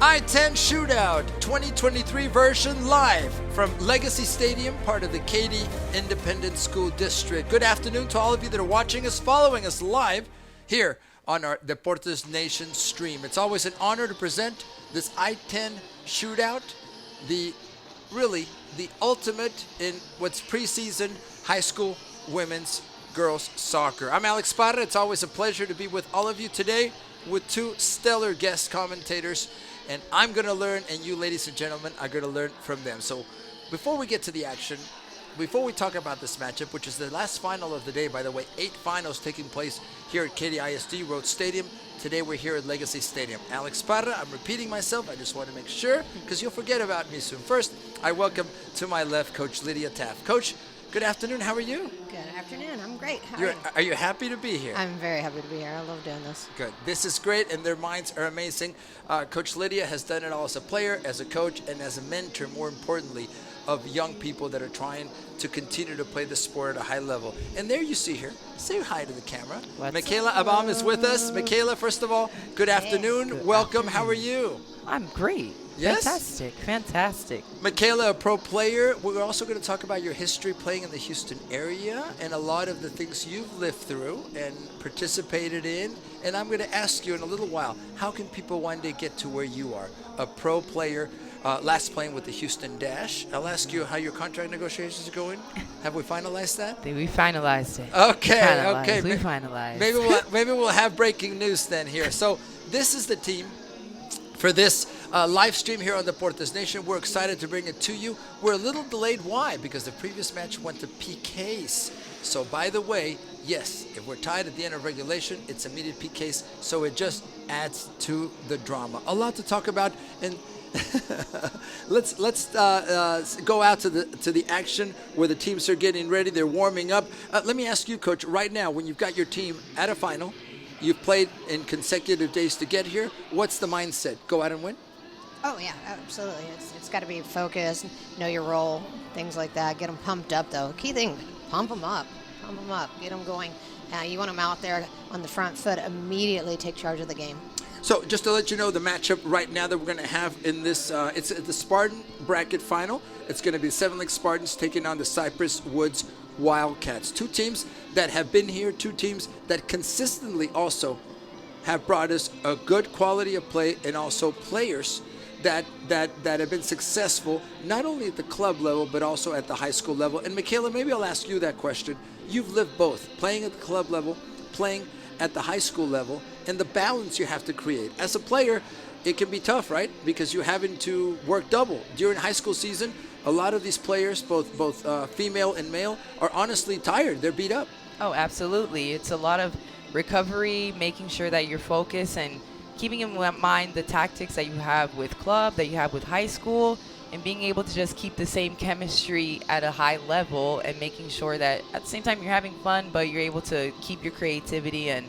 I-10 Shootout 2023 version live from Legacy Stadium, part of the Katy Independent School District. Good afternoon to all of you that are watching us, following us live here on our Deportes Nation stream. It's always an honor to present this I-10 Shootout, the ultimate in what's preseason high school women's girls soccer. I'm Alex Parra. It's always a pleasure to be with all of you today with two stellar guest commentators. And I'm going to learn, and you, ladies and gentlemen, are going to learn from them. So before we get to the action, before we talk about this matchup, which is the last final of the day, by the way, 8 finals taking place here at KISD Road Stadium. Today we're here at Legacy Stadium. Alex Parra, I'm repeating myself. I just want to make sure, because you'll forget about me soon. First, I welcome to my left Coach Lydia Taft. Coach, good afternoon. How are you? Good afternoon. I'm great. How are you? Are you happy to be here? I'm very happy to be here. I love doing this. Good. This is great, and their minds are amazing. Coach Lydia has done it all as a player, as a coach, and as a mentor, more importantly, of young people that are trying to continue to play the sport at a high level. And there you see her. Say hi to the camera. Michaela Abam is with us. Michaela, first of all, good afternoon. Good Welcome. afternoon. How are you? I'm great. Yes? Fantastic. Michaela, a pro player. We're also going to talk about your history playing in the Houston area and a lot of the things you've lived through and participated in. And I'm going to ask you in a little while, how can people one day get to where you are? A pro player, last playing with the Houston Dash. I'll ask you how your contract negotiations are going. Have we finalized that? We finalized it. Okay. We finalized. Maybe we'll have breaking news then here. So this is the team for this live stream here on Deportes Nation. We're excited to bring it to you. We're a little delayed. Why? Because the previous match went to PKs. So by the way, yes, if we're tied at the end of regulation, it's immediate PKs. So it just adds to the drama. A lot to talk about, and let's go out to the action where the teams are getting ready. They're warming up. Let me ask you, Coach, right now, when you've got your team at a final, you've played in consecutive days to get here. What's the mindset? Go out and win? Oh, yeah, absolutely. It's got to be focused, know your role, things like that. Get them pumped up, though. Key thing, pump them up. Get them going. You want them out there on the front foot, immediately take charge of the game. So just to let you know, the matchup right now that we're going to have in this, it's the Spartan bracket final. It's going to be the 7 Lake Spartans taking on the Cypress Woods Wildcats. 2 teams that have been here, 2 teams that consistently also have brought us a good quality of play and also players that have been successful not only at the club level but also at the high school level. And Michaela, maybe I'll ask you that question. You've lived both, playing at the club level, playing at the high school level, and the balance you have to create. As a player, it can be tough, right? Because you're having to work double. During high school season, a lot of these players, both female and male, are honestly tired. They're beat up. Oh, absolutely. It's a lot of recovery, making sure that you're focused and keeping in mind the tactics that you have with club, that you have with high school, and being able to just keep the same chemistry at a high level and making sure that at the same time you're having fun, but you're able to keep your creativity and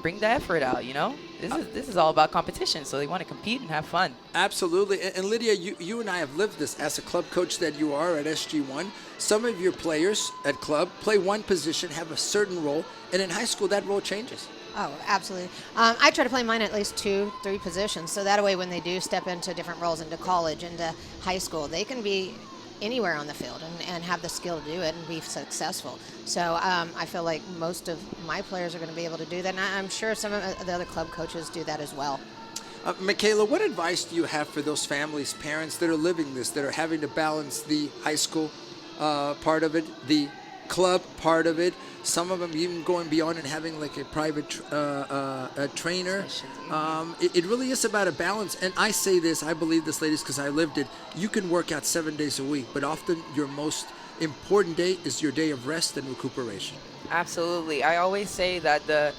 bring the effort out, you know? This is all about competition, so they want to compete and have fun. Absolutely. And Lydia, you and I have lived this as a club coach that you are at SG1. Some of your players at club play one position, have a certain role, and in high school that role changes. Oh, absolutely. I try to play mine at least 2-3 positions, so that way when they do step into different roles, into college, into high school, they can be anywhere on the field and have the skill to do it and be successful. So I feel like most of my players are going to be able to do that, and I'm sure some of the other club coaches do that as well. Michaela, what advice do you have for those families, parents that are living this, that are having to balance the high school part of it, the club part of it, some of them even going beyond and having like a private trainer. It really is about a balance. And I say this, I believe this, ladies, because I lived it. You can work out 7 days a week, but often your most important day is your day of rest and recuperation. Absolutely. I always say that the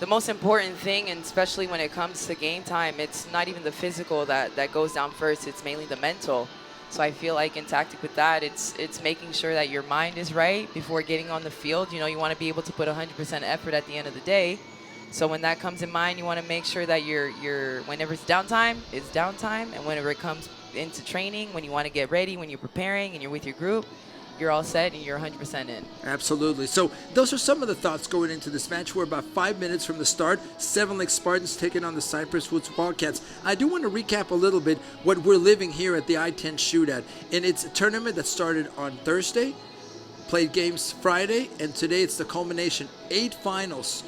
most important thing, and especially when it comes to game time, it's not even the physical that goes down first. It's mainly the mental. So I feel like in tactic with that, it's making sure that your mind is right before getting on the field. You know, you want to be able to put 100% effort at the end of the day. So when that comes in mind, you want to make sure that you're whenever it's downtime, it's downtime. And whenever it comes into training, when you want to get ready, when you're preparing and you're with your group, you're all set and you're 100% in. Absolutely. So those are some of the thoughts going into this match. We're about 5 minutes from the start. Seven Lake Spartans taking on the Cypress Woods Wildcats. I do want to recap a little bit what we're living here at the I-10 Shootout. And it's a tournament that started on Thursday, played games Friday, and today it's the culmination. 8 finals.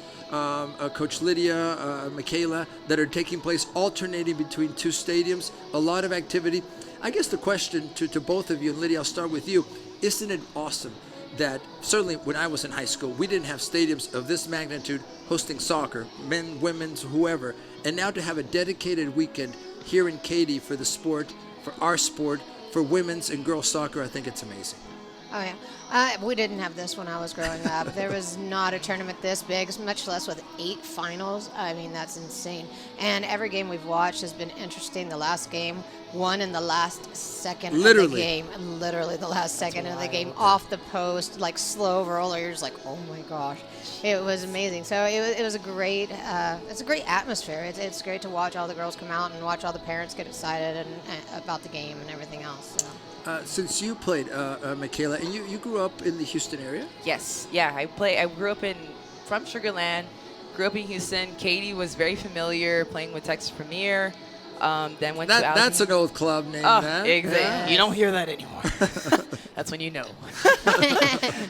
Coach Lydia, Michaela, that are taking place alternating between 2 stadiums. A lot of activity. I guess the question to both of you, and Lydia, I'll start with you. Isn't it awesome that certainly when I was in high school, we didn't have stadiums of this magnitude hosting soccer, men, women's, whoever, and now to have a dedicated weekend here in Katy for the sport, for our sport, for women's and girls soccer, I think it's amazing. Oh, yeah. We didn't have this when I was growing up. There was not a tournament this big, much less with 8 finals. I mean, that's insane. And every game we've watched has been interesting. The last game won in the last second of the game. Literally the last second of the game. Off the post, like slow roller. You're just like, oh, my gosh. It was amazing. So it was a great it's a great atmosphere. It's great to watch all the girls come out and watch all the parents get excited about the game and everything else. So. Since you played, Michaela, and you grew up in the Houston area? Yes. Yeah, I grew up from Sugar Land, grew up in Houston. Katy was very familiar playing with Texas Premier. Then went to Abam. That's an old club name, man. Exactly. Yeah. You don't hear that anymore. That's when you know.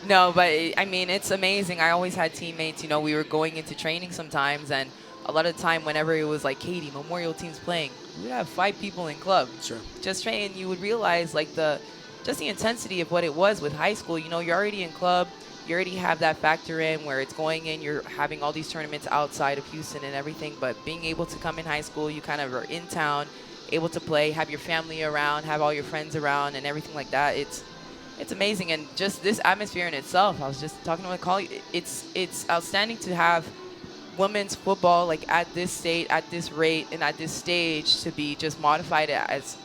No, but I mean, it's amazing. I always had teammates. You know, we were going into training sometimes, and a lot of the time, whenever it was like Katy, Memorial team's playing, we would have 5 people in club. Sure. Just training, you would realize like the intensity of what it was with high school. You know, you're already in club. You already have that factor in where it's going in. You're having all these tournaments outside of Houston and everything. But being able to come in high school, you kind of are in town, able to play, have your family around, have all your friends around and everything like that. It's amazing. And just this atmosphere in itself, I was just talking to my colleague, it's outstanding to have women's football like at this state, at this rate, and at this stage to be just modified as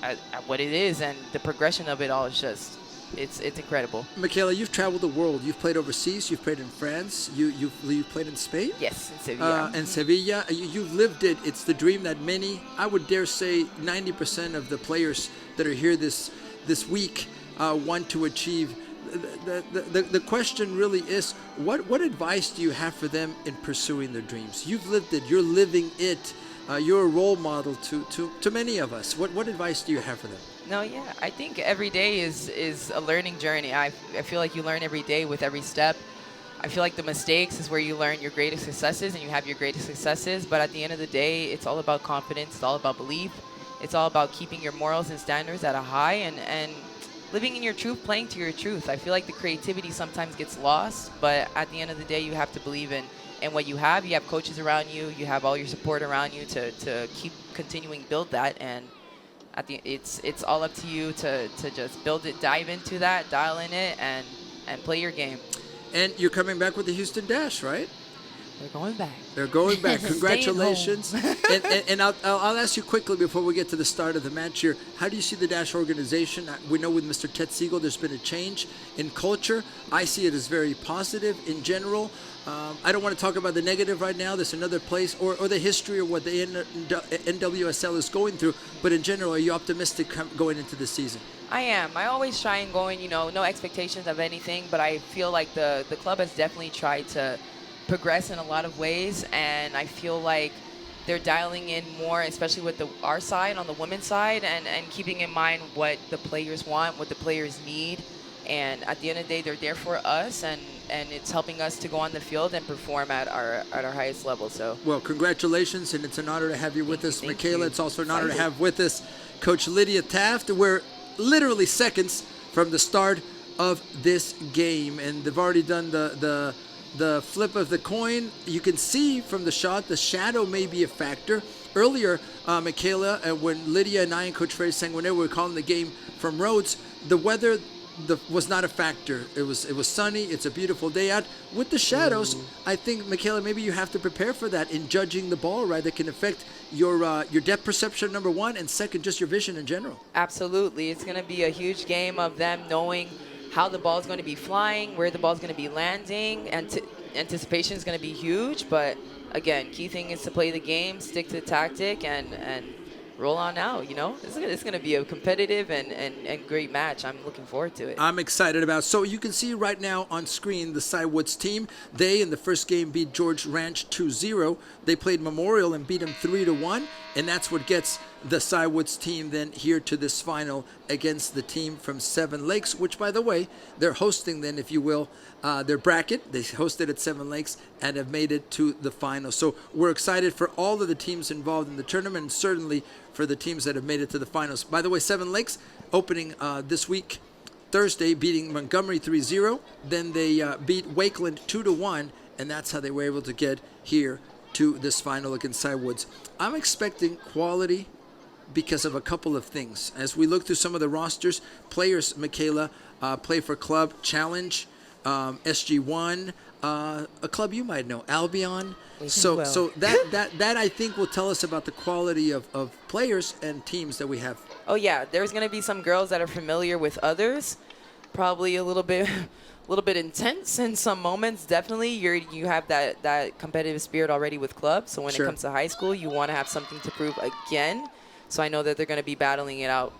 what it is, and the progression of it all is just it's incredible. Michaela, you've traveled the world. You've played overseas. You've played in France. You've played in Spain. Yes, in Sevilla. In Sevilla, you've lived it. It's the dream that many, I would dare say, 90% of the players that are here this week want to achieve. The question really is, what advice do you have for them in pursuing their dreams? You've lived it. You're living it. You're a role model to many of us. What advice do you have for them? No, yeah, I think every day is a learning journey. I feel like you learn every day with every step. I feel like the mistakes is where you learn your greatest successes and you have your greatest successes. But at the end of the day, it's all about confidence. It's all about belief. It's all about keeping your morals and standards at a high and living in your truth, playing to your truth. I feel like the creativity sometimes gets lost, but at the end of the day, you have to believe in what you have. You have coaches around you. You have all your support around you to keep continuing to build that. And it's all up to you to just build it, dive into that, dial in it, and play your game. And you're coming back with the Houston Dash, right? They're going back. They're going back. Congratulations. and I'll ask you quickly before we get to the start of the match here, how do you see the Dash organization? We know with Mr. Ted Siegel there's been a change in culture. I see it as very positive in general. I don't want to talk about the negative right now. There's another place or the history of what the NWSL is going through. But in general, are you optimistic going into the season? I am. I always try and go in, no expectations of anything. But I feel like the club has definitely tried to progress in a lot of ways, and I feel like they're dialing in more, especially with our side, on the women's side, and keeping in mind what the players want, what the players need. And at the end of the day, they're there for us, and it's helping us to go on the field and perform at our highest level. So, well, congratulations, and it's an honor to have you with us, Michaela. It's also an honor to have with us Coach Lydia Taft. We're literally seconds from the start of this game, and they've already done the flip of the coin. You can see from the shot the shadow may be a factor. Earlier, Michaela, when Lydia and I and Coach Freddy Sanguinero were calling the game from Rhodes, the weather was not a factor. It was sunny. It's a beautiful day out. With the shadows, I think, Michaela, maybe you have to prepare for that in judging the ball, right? That can affect your depth perception, number one, and second, just your vision in general. Absolutely. It's going to be a huge game of them knowing how the ball is going to be flying, where the ball is going to be landing, and anticipation is going to be huge. But again, key thing is to play the game, stick to the tactic, and roll on out, It's gonna be a competitive and great match. I'm looking forward to it. I'm excited about. So you can see right now on screen the Cy Woods team. They in the first game beat George Ranch 2-0. They played Memorial and beat them 3-1, and that's what gets the Cy Woods team then here to this final against the team from Seven Lakes, which by the way they're hosting then, if you will, their bracket. They hosted at Seven Lakes and have made it to the final. So we're excited for all of the teams involved in the tournament, and certainly for the teams that have made it to the finals. By the way, Seven Lakes opening this week, Thursday, beating Montgomery 3-0. Then they beat Wakeland 2-1, and that's how they were able to get here to this final against Cy Woods. I'm expecting quality because of a couple of things. As we look through some of the rosters, players, Michaela, play for Club Challenge, SG1, a club you might know, Albion. So that I think will tell us about the quality of players and teams that we have. Oh yeah, there's gonna be some girls that are familiar with others, probably a little bit intense in some moments. Definitely, you have that competitive spirit already with club. So when it comes to high school, you want to have something to prove again. So I know that they're gonna be battling it out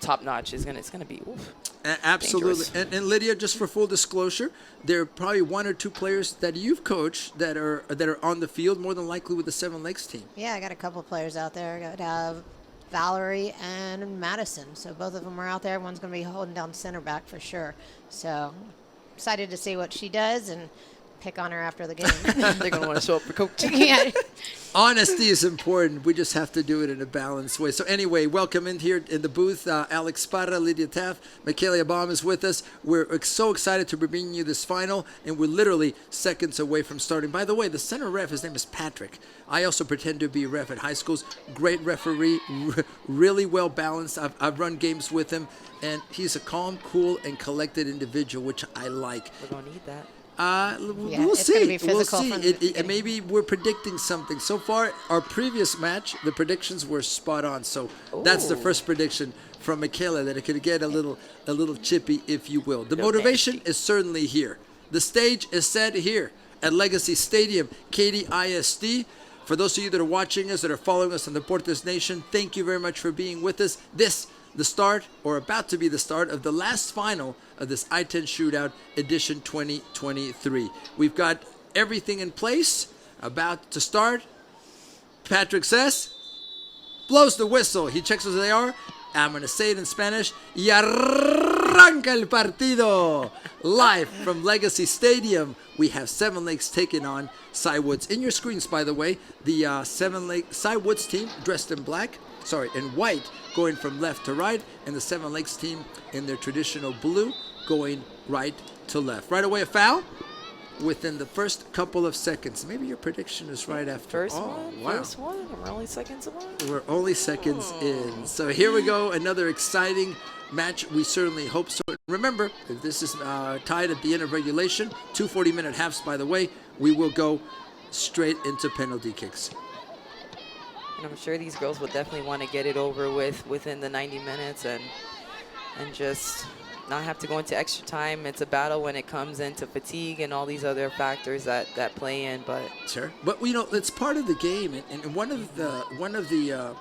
top notch. It's gonna be oof. Absolutely. And Lydia, just for full disclosure, there are probably one or two players that you've coached that are on the field, more than likely with the Seven Lakes team. Yeah, I got a couple of players out there. I got Valerie and Madison. So both of them are out there. One's going to be holding down center back for sure. So excited to see what she does and pick on her after the game. They're going to want to show up for coaching. Yeah. Honesty is important. We just have to do it in a balanced way. So anyway, welcome in here in the booth. Alex Parra, Lydia Taft, Michaela Abam is with us. We're so excited to be bringing you this final, and we're literally seconds away from starting. By the way, the center ref, his name is Patrick. I also pretend to be a ref at high schools. Great referee, really well balanced. I've run games with him, and he's a calm, cool, and collected individual, which I like. We're going to need that. We'll it's see. gonna be physical We'll see. Maybe we're predicting something. So far, our previous match, the predictions were spot on. So that's the first prediction from Michaela, that it could get a little chippy, if you will. The motivation is certainly here. The stage is set here at Legacy Stadium, KISD. For those of you that are watching us, that are following us on Deportes Nation, thank you very much for being with us. The start, or about to be the start, of the last final of this I-10 Shootout edition 2023. We've got everything in place, about to start. Patrick says, blows the whistle. He checks as they are. I'm going to say it in Spanish. Y arranca el partido. Live from Legacy Stadium, we have Seven Lakes taking on Cy Woods. In your screens, by the way, the Cy Woods team dressed in white, going from left to right, and the Seven Lakes team in their traditional blue, going right to left. Right away, a foul within the first couple of seconds. Maybe your prediction is right after all. First one. We're only seconds away. We're only seconds in. So here we go, another exciting match. We certainly hope so. Remember, if this is tied at the end of regulation, 2 40-minute halves, by the way, we will go straight into penalty kicks. And I'm sure these girls will definitely want to get it over with within the 90 minutes and just not have to go into extra time. It's a battle when it comes into fatigue and all these other factors that play in. But sure, but it's part of the game. And one of the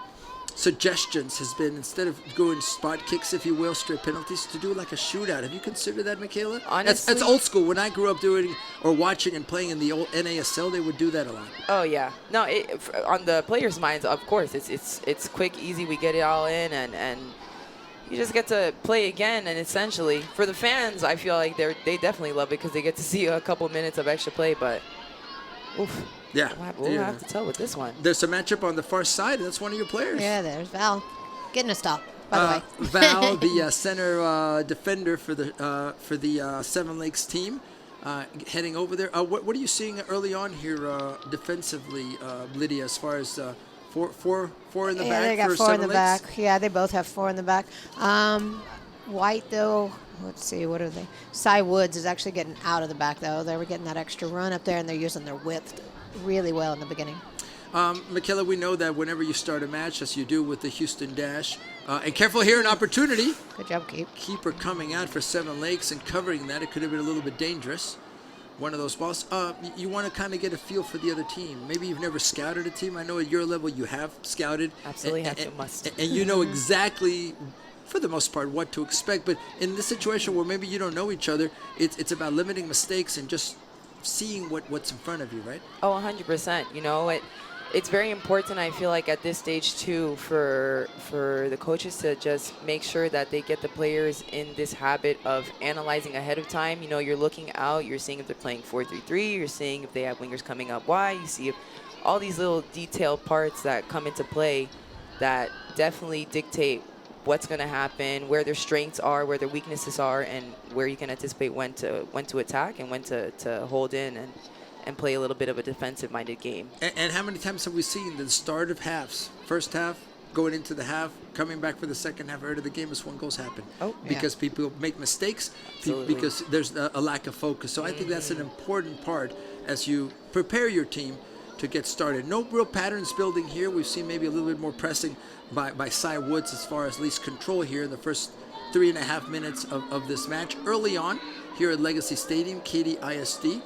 suggestions has been, instead of going spot kicks, if you will, straight penalties, to do like a shootout. Have you considered that, Michaela? Honestly, that's old school. When I grew up doing or watching and playing in the old NASL, they would do that a lot. Oh yeah, no, on the players' minds, of course, it's quick, easy. We get it all in, and you just get to play again. And essentially, for the fans, I feel like they definitely love it because they get to see a couple minutes of extra play. But oof. Yeah. We'll have to tell with this one. There's a matchup on the far side, and that's one of your players. Yeah, there's Val getting a stop, by the way. Val, the center defender for the Seven Lakes team, heading over there. What are you seeing early on here defensively, Lydia, as far as four in the back? Yeah, they got for 4 in the Seven back. Lakes? Yeah, they both have 4 in the back. White, though, let's see, what are they? Cy Woods is actually getting out of the back, though. They were getting that extra run up there, and they're using their width really well in the beginning. Michaela, we know that whenever you start a match, as you do with the Houston Dash, and careful here, an opportunity. Good job, Keep. Keeper coming out for Seven Lakes and covering that. It could have been a little bit dangerous. one of those balls. You want to kind of get a feel for the other team. Maybe you've never scouted a team. I know at your level you have scouted. Absolutely, have to must. And you know exactly, for the most part, what to expect. But in this situation where maybe you don't know each other, it's about limiting mistakes and just seeing what's in front of you, right? Oh, 100%. You know, it's very important, I feel like, at this stage, too, for the coaches to just make sure that they get the players in this habit of analyzing ahead of time. You know, you're looking out, you're seeing if they're playing 4-3-3, you're seeing if they have wingers coming up wide, you see if all these little detailed parts that come into play that definitely dictate what's going to happen, where their strengths are, where their weaknesses are, and where you can anticipate when to attack and when to hold in and play a little bit of a defensive-minded game. And how many times have we seen the start of halves? First half, going into the half, coming back for the second half, right of the game is when goals happen. Oh, because people make mistakes, because there's a lack of focus. So I think that's an important part as you prepare your team to get started. No real patterns building here. We've seen maybe a little bit more pressing by Cy Woods as far as least control here in the first 3.5 minutes of this match. Early on here at Legacy Stadium, KISD.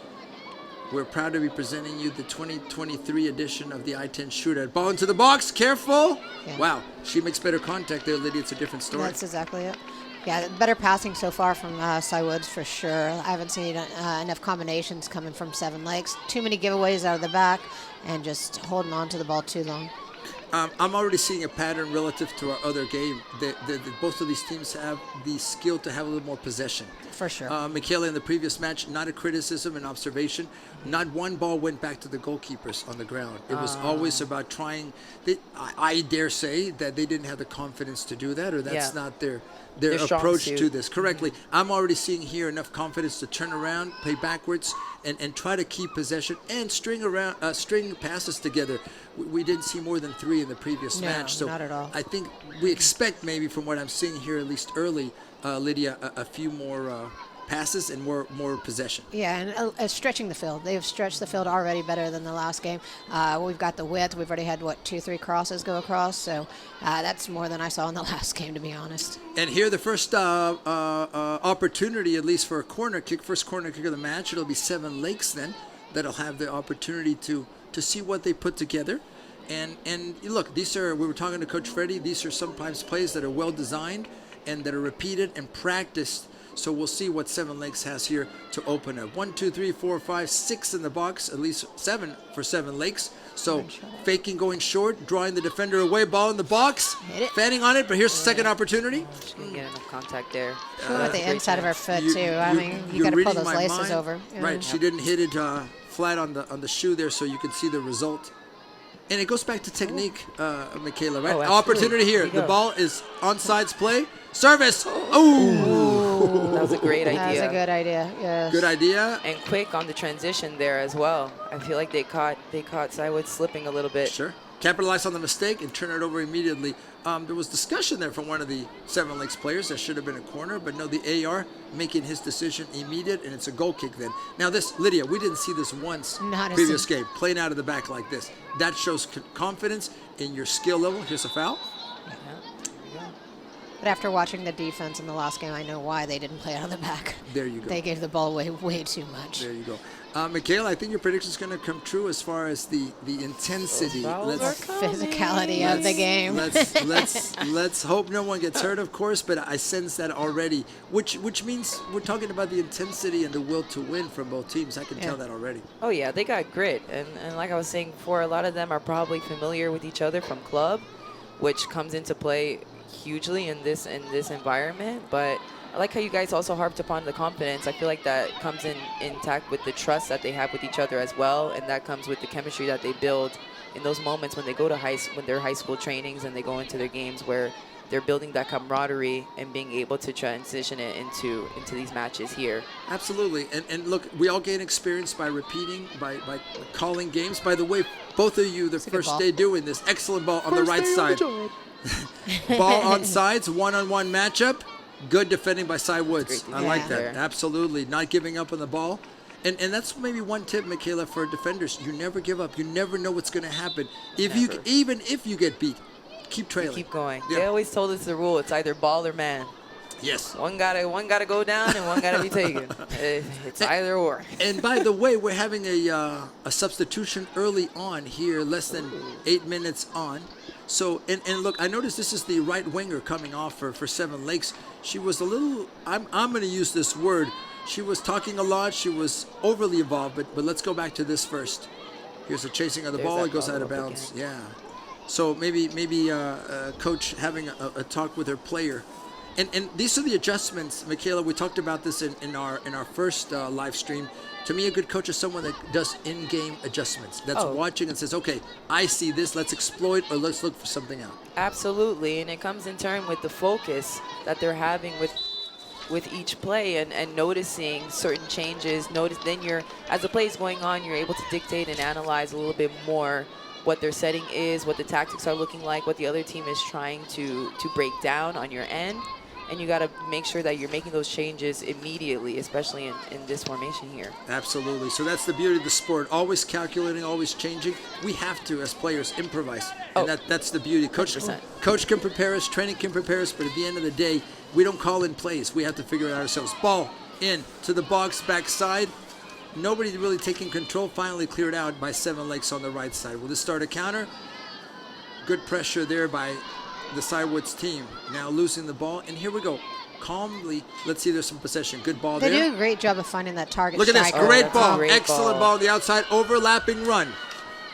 We're proud to be presenting you the 2023 edition of the I-10 Shootout. Ball into the box, careful. Yeah. Wow, she makes better contact there, Lydia. It's a different story. That's exactly it. Yeah, better passing so far from Cy Woods for sure. I haven't seen enough combinations coming from seven legs. Too many giveaways out of the back and just holding on to the ball too long. I'm already seeing a pattern relative to our other game. That both of these teams have the skill to have a little more possession. For sure. Michaela in the previous match, not a criticism, an observation. Not one ball went back to the goalkeepers on the ground. It was always about trying. I dare say that they didn't have the confidence to do that, or that's not their approach to this. Correctly. I'm already seeing here enough confidence to turn around, play backwards, and try to keep possession and string passes together. We didn't see more than 3 in the previous match. So not at all. I think we expect maybe from what I'm seeing here, at least early, Lydia, a few more passes and more possession. Yeah, and stretching the field. They have stretched the field already better than the last game. We've got the width. We've already had, 2-3 crosses go across. So that's more than I saw in the last game, to be honest. And here the first opportunity, at least for a corner kick, first corner kick of the match. It'll be Seven Lakes then that'll have the opportunity to see what they put together. And look, we were talking to Coach Freddie, these are sometimes plays that are well designed and that are repeated and practiced. So we'll see what Seven Lakes has here to open up. 1, 2, 3, 4, 5, 6 in the box, at least 7 for Seven Lakes. So faking, going short, drawing the defender away, ball in the box, fanning on it, but here's the second opportunity. She can get enough contact there. With the inside of her foot, too. I mean, you got to pull those laces over. Yeah. Right, she didn't hit it flat on the shoe there, so you can see the result. And it goes back to technique, Michaela, right? Opportunity here. The ball is onside play. Service. Oh. That was a great idea. That was a good idea. Yes. Good idea. And quick on the transition there as well. I feel like they caught Cy Woods slipping a little bit. Sure. Capitalize on the mistake and turn it over immediately. There was discussion there from one of the Seven Lakes players that should have been a corner, but no, the AR making his decision immediate, and it's a goal kick then. Now this, Lydia, we didn't see this once previous game, playing out of the back like this. That shows confidence in your skill level. Here's a foul. But after watching the defense in the last game, I know why they didn't play out of the back. There you go. They gave the ball away way too much. There you go. Michaela, I think your prediction is going to come true as far as the intensity. Physicality of the game. Let's hope no one gets hurt, of course, but I sense that already, which means we're talking about the intensity and the will to win from both teams. I can tell that already. Oh, yeah, they got grit. And like I was saying before, a lot of them are probably familiar with each other from club, which comes into play hugely in this environment. But I like how you guys also harped upon the confidence. I feel like that comes intact with the trust that they have with each other as well, and that comes with the chemistry that they build in those moments when they go to when they're high school trainings and they go into their games, where they're building that camaraderie and being able to transition it into these matches here. Absolutely. And look, we all gain experience by repeating, by calling games. By the way, both of you, the first day doing this, excellent ball on the right side. Ball on sides, one-on-one matchup. Good defending by Cy Woods. I like that. Absolutely. Not giving up on the ball. And that's maybe one tip, Michaela, for defenders. You never give up. You never know what's going to happen. Even if you get beat, keep trailing. Keep going. Yeah. They always told us the rule. It's either ball or man. Yes. One gotta go down and one gotta be taken. It's either or. And by the way, we're having a substitution early on here, less than 8 minutes on. So, and look, I noticed this is the right winger coming off for Seven Lakes. She was a little, I'm going to use this word. She was talking a lot. She was overly involved, but let's go back to this first. Here's a chasing of the ball. It goes out of bounds. Yeah. So maybe coach having a talk with her player. And these are the adjustments, Michaela. We talked about this in our first live stream. To me, a good coach is someone that does in-game adjustments. That's watching and says, okay, I see this. Let's exploit or let's look for something out. Absolutely, and it comes in turn with the focus that they're having with each play and noticing certain changes. Then as the play is going on, you're able to dictate and analyze a little bit more what their setting is, what the tactics are looking like, what the other team is trying to break down on your end. And you got to make sure that you're making those changes immediately, especially in this formation here. Absolutely. So that's the beauty of the sport. Always calculating, always changing. We have to, as players, improvise. And that's the beauty. Coach can prepare us, training can prepare us, but at the end of the day, we don't call in plays. We have to figure it out ourselves. Ball in to the box, backside. Nobody really taking control. Finally cleared out by Seven Lakes on the right side. Will this start a counter? Good pressure there by the Sidewoods team. Now losing the ball, and here we go. Calmly, let's see, there's some possession. Good ball there. They do a great job of finding that target. Look at this, striker. great ball, excellent ball on the outside, overlapping run.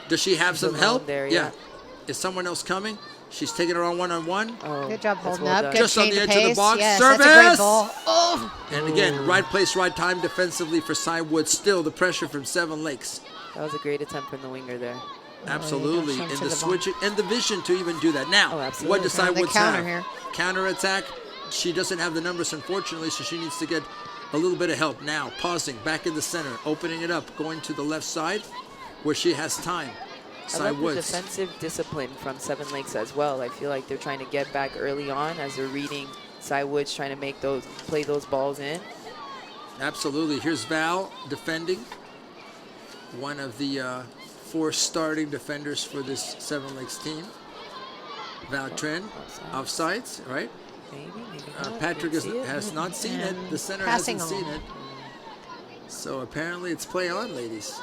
Does she have some help? There, yeah. Is someone else coming? She's taking her on one-on-one. Good job holding well up. done. Good Just on change the of edge of the pace. box. Yes, Service! that's a great ball. Oh. And again, right place, right time defensively for Sidewoods. Still the pressure from Seven Lakes. That was a great attempt from the winger there. Absolutely, yeah, and to the the switching and the vision to even do that. Now, absolutely. what does And the Sidewoods counter have? here. Counter attack. She doesn't have the numbers, unfortunately, so she needs to get a little bit of help. Now, pausing, back in the center, opening it up, going to the left side, where she has time. I like the Sidewoods. defensive discipline from Seven Lakes as well. I feel like they're trying to get back early on as they're reading Sidewoods, trying to play those balls in. Absolutely. Here's Val defending. One of the 4 starting defenders for this Seven Lakes team. Val Tren, offsides, right? Maybe Patrick has not seen it. The center hasn't seen it. So apparently it's play on, ladies.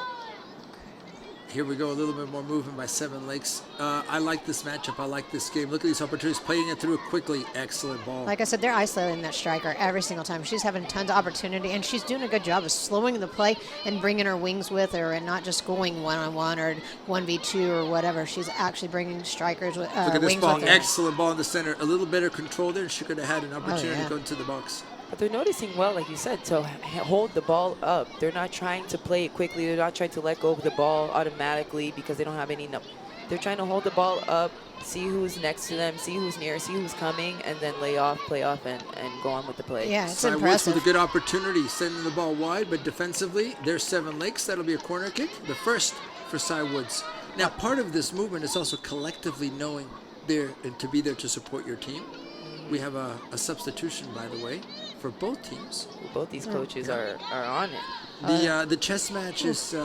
Here we go, a little bit more movement by Seven Lakes. I like this matchup. I like this game. Look at these opportunities, playing it through quickly. Excellent ball. Like I said, they're isolating that striker every single time. She's having tons of opportunity, and she's doing a good job of slowing the play and bringing her wings with her and not just going one-on-one or 1v2 or whatever. She's actually bringing strikers with Look at this wings ball. with her. Excellent ball in the center. A little better control there. She could have had an opportunity to go into the box. But they're noticing well, like you said, to hold the ball up. They're not trying to play it quickly. They're not trying to let go of the ball automatically because they don't have any. They're trying to hold the ball up, see who's next to them, see who's near, see who's coming, and then play off, and go on with the play. Yeah, it's Sidewoods impressive. with a good opportunity, sending the ball wide, but defensively, there's Seven Lakes. That'll be a corner kick, the first for Sidewoods. Now, part of this movement is also collectively knowing there and to be there to support your team. We have a substitution, by the way, for both teams. Both these coaches are on it. The chess match is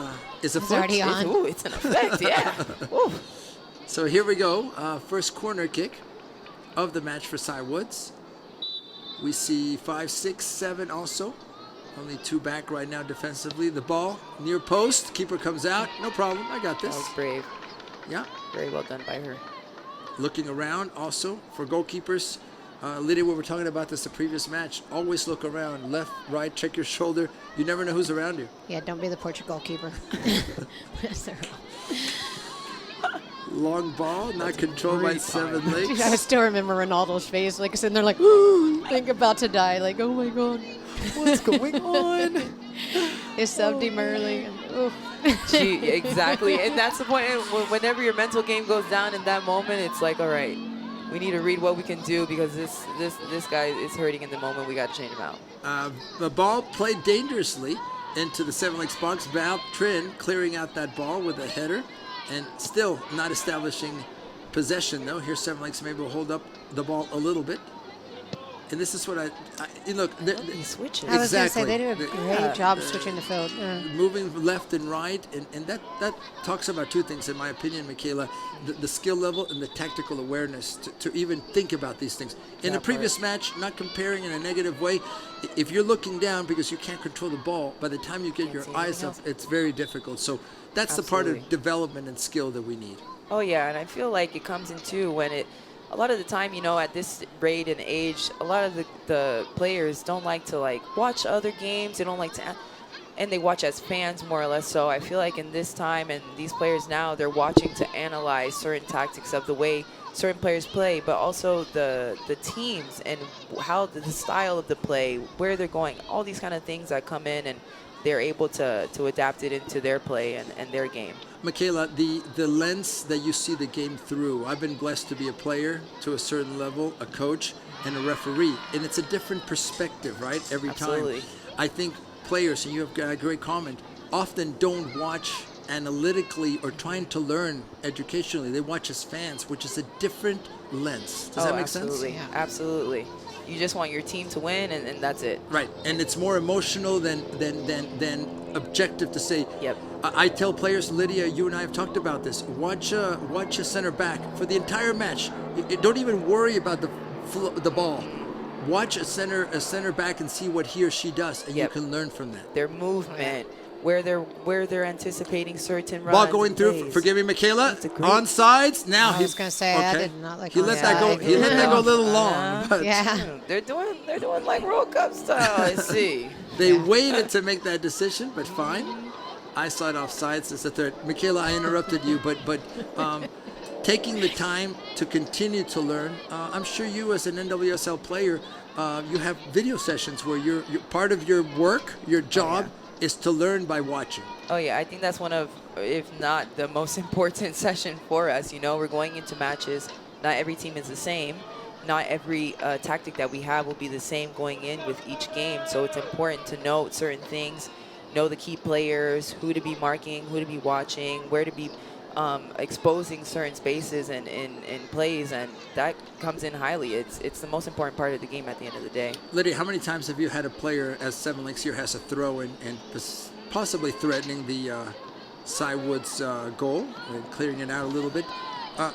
It's afoot. already on. Ooh, it's an effect, yeah. Ooh. So here we go. First corner kick of the match for Sidewoods. We see 5, 6, 7 also. Only 2 back right now defensively. The ball near post. Keeper comes out. No problem. I got That this. was brave. Yeah. Very well done by her. Looking around also for goalkeepers. Lydia, we were talking about this the previous match. Always look around. Left, right, check your shoulder. You never know who's around you. Yeah, don't be the Portugal keeper. Long ball, not controlled by Seven Lakes. I still remember Ronaldo's face, like sitting there, like, ooh, think about to die, like, oh my god, what's going on? It's subbed early. Exactly, and that's the point. Whenever your mental game goes down in that moment, it's like, all right, we need to read what we can do because this guy is hurting in the moment. We got to change him out. The ball played dangerously into the Seven Lakes box. Val Trin clearing out that ball with a header and still not establishing possession, though. Here Seven Lakes maybe will hold up the ball a little bit. And this is what look. These switches. I was going to say, Exactly. they do a great job switching the field. Yeah. Moving left and right, and that talks about two things, in my opinion, Michaela: the skill level and the tactical awareness to even think about these things. In a previous match, not comparing in a negative way, if you're looking down because you can't control the ball, by the time you get your eyes up, it's very difficult. So that's the part of development and skill that we need. Oh yeah, and I feel like it comes in too when a lot of the time, at this rate and age, a lot of the players don't like to watch other games. They don't like to, and they watch as fans more or less. So I feel like in this time and these players now, they're watching to analyze certain tactics of the way certain players play, but also the teams and how the style of the play, where they're going, all these kind of things that come in, and they're able to adapt it into their play and their game. Michaela, the lens that you see the game through, I've been blessed to be a player to a certain level, a coach, and a referee. And it's a different perspective, right, every Absolutely. time. I think players, and you have got a great comment, often don't watch analytically or trying to learn educationally. They watch as fans, which is a different lens. Does that make absolutely. sense? Yeah. Absolutely. You just want your team to win, and that's it. Right, and it's more emotional than objective to say. Yep. I tell players, Lydia, you and I have talked about this. Watch a center back for the entire match. Don't even worry about the ball. Watch a center back and see what he or she does, and you can learn from that. Their movement, where they're anticipating certain runs. Ball going through. Forgive me, Michaela. Onsides. Now I was going to say, I did not like he let that go. He let that go a little long. But yeah. They're doing like World Cup style. I see. They waited to make that decision, but fine. I saw it offsides as a third. Michaela, I interrupted you, but taking the time to continue to learn. I'm sure you, as an NWSL player, you have video sessions where you're part of your work, your job, is to learn by watching. Oh yeah, I think that's one of, if not the most important session for us. We're going into matches. Not every team is the same. Not every tactic that we have will be the same going in with each game. So it's important to know certain things, know the key players, who to be marking, who to be watching, where to be exposing certain spaces and plays, and that comes in highly. It's the most important part of the game at the end of the day. Lydia, how many times have you had a player, as Seven Lakes here has a throw and possibly threatening the Cy Woods goal and clearing it out a little bit?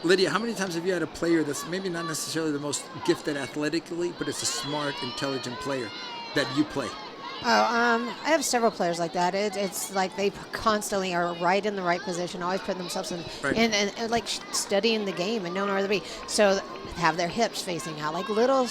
Lydia, how many times have you had a player that's maybe not necessarily the most gifted athletically, but it's a smart, intelligent player that you play? I have several players like that. It's like they constantly are right in the right position, always putting themselves in, and like studying the game and knowing where to be. So have their hips facing out, like little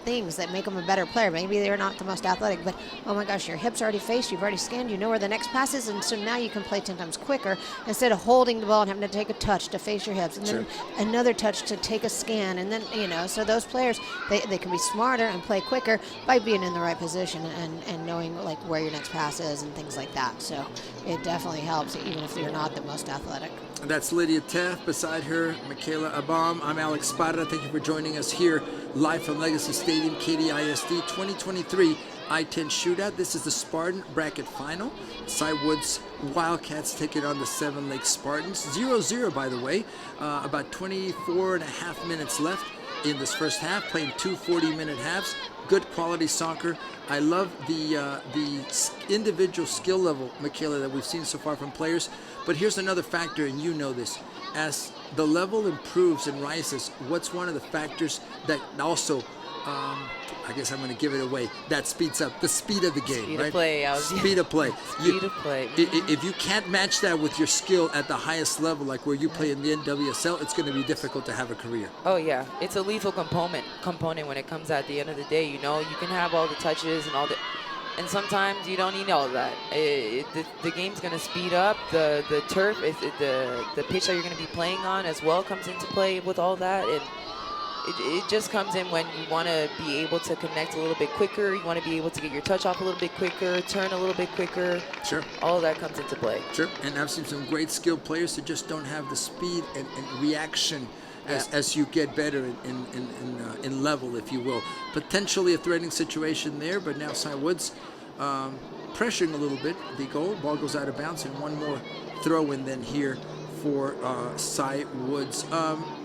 things that make them a better player. Maybe they're not the most athletic, but oh my gosh, your hips already faced, you've already scanned, you know where the next pass is, and so now you can play 10 times quicker instead of holding the ball and having to take a touch to face your hips, and then another touch to take a scan, and then, so those players, they can be smarter and play quicker by being in the right position and knowing like where your next pass is and things like that. So it definitely helps even if you're not the most athletic. That's Lydia Taft. Beside her, Michaela Abam. I'm Alex Parra. Thank you for joining us here live from Legacy Stadium, KISD 2023 I-10 Shootout. This is the Spartan bracket final. Cy Woods Wildcats taking on the Seven Lakes Spartans. 0-0, by the way. About 24 and a half minutes left in this first half, playing two 40-minute halves. Good quality soccer. I love the individual skill level, Michaela, that we've seen so far from players. But here's another factor, and you know this. As the level improves and rises, what's one of the factors that also, I guess I'm going to give it away, that speeds up the speed of the game, Speed right? of play. Speed of play. Speed of play. If you can't match that with your skill at the highest level, like where you play in the NWSL, it's going to be difficult to have a career. Oh yeah, it's a lethal component when it comes at the end of the day. You can have all the touches and all the, and sometimes you don't need all of that. The game's going to speed up. The turf, the pitch that you're going to be playing on as well comes into play with all that. And it just comes in when you want to be able to connect a little bit quicker. You want to be able to get your touch off a little bit quicker, turn a little bit quicker. Sure. All of that comes into play. Sure. And I've seen some great skilled players who just don't have the speed and reaction as you get better in level, if you will. Potentially a threatening situation there, but now Cy Woods pressuring a little bit. The goal, ball goes out of bounds, and one more throw in then here for Cy Woods.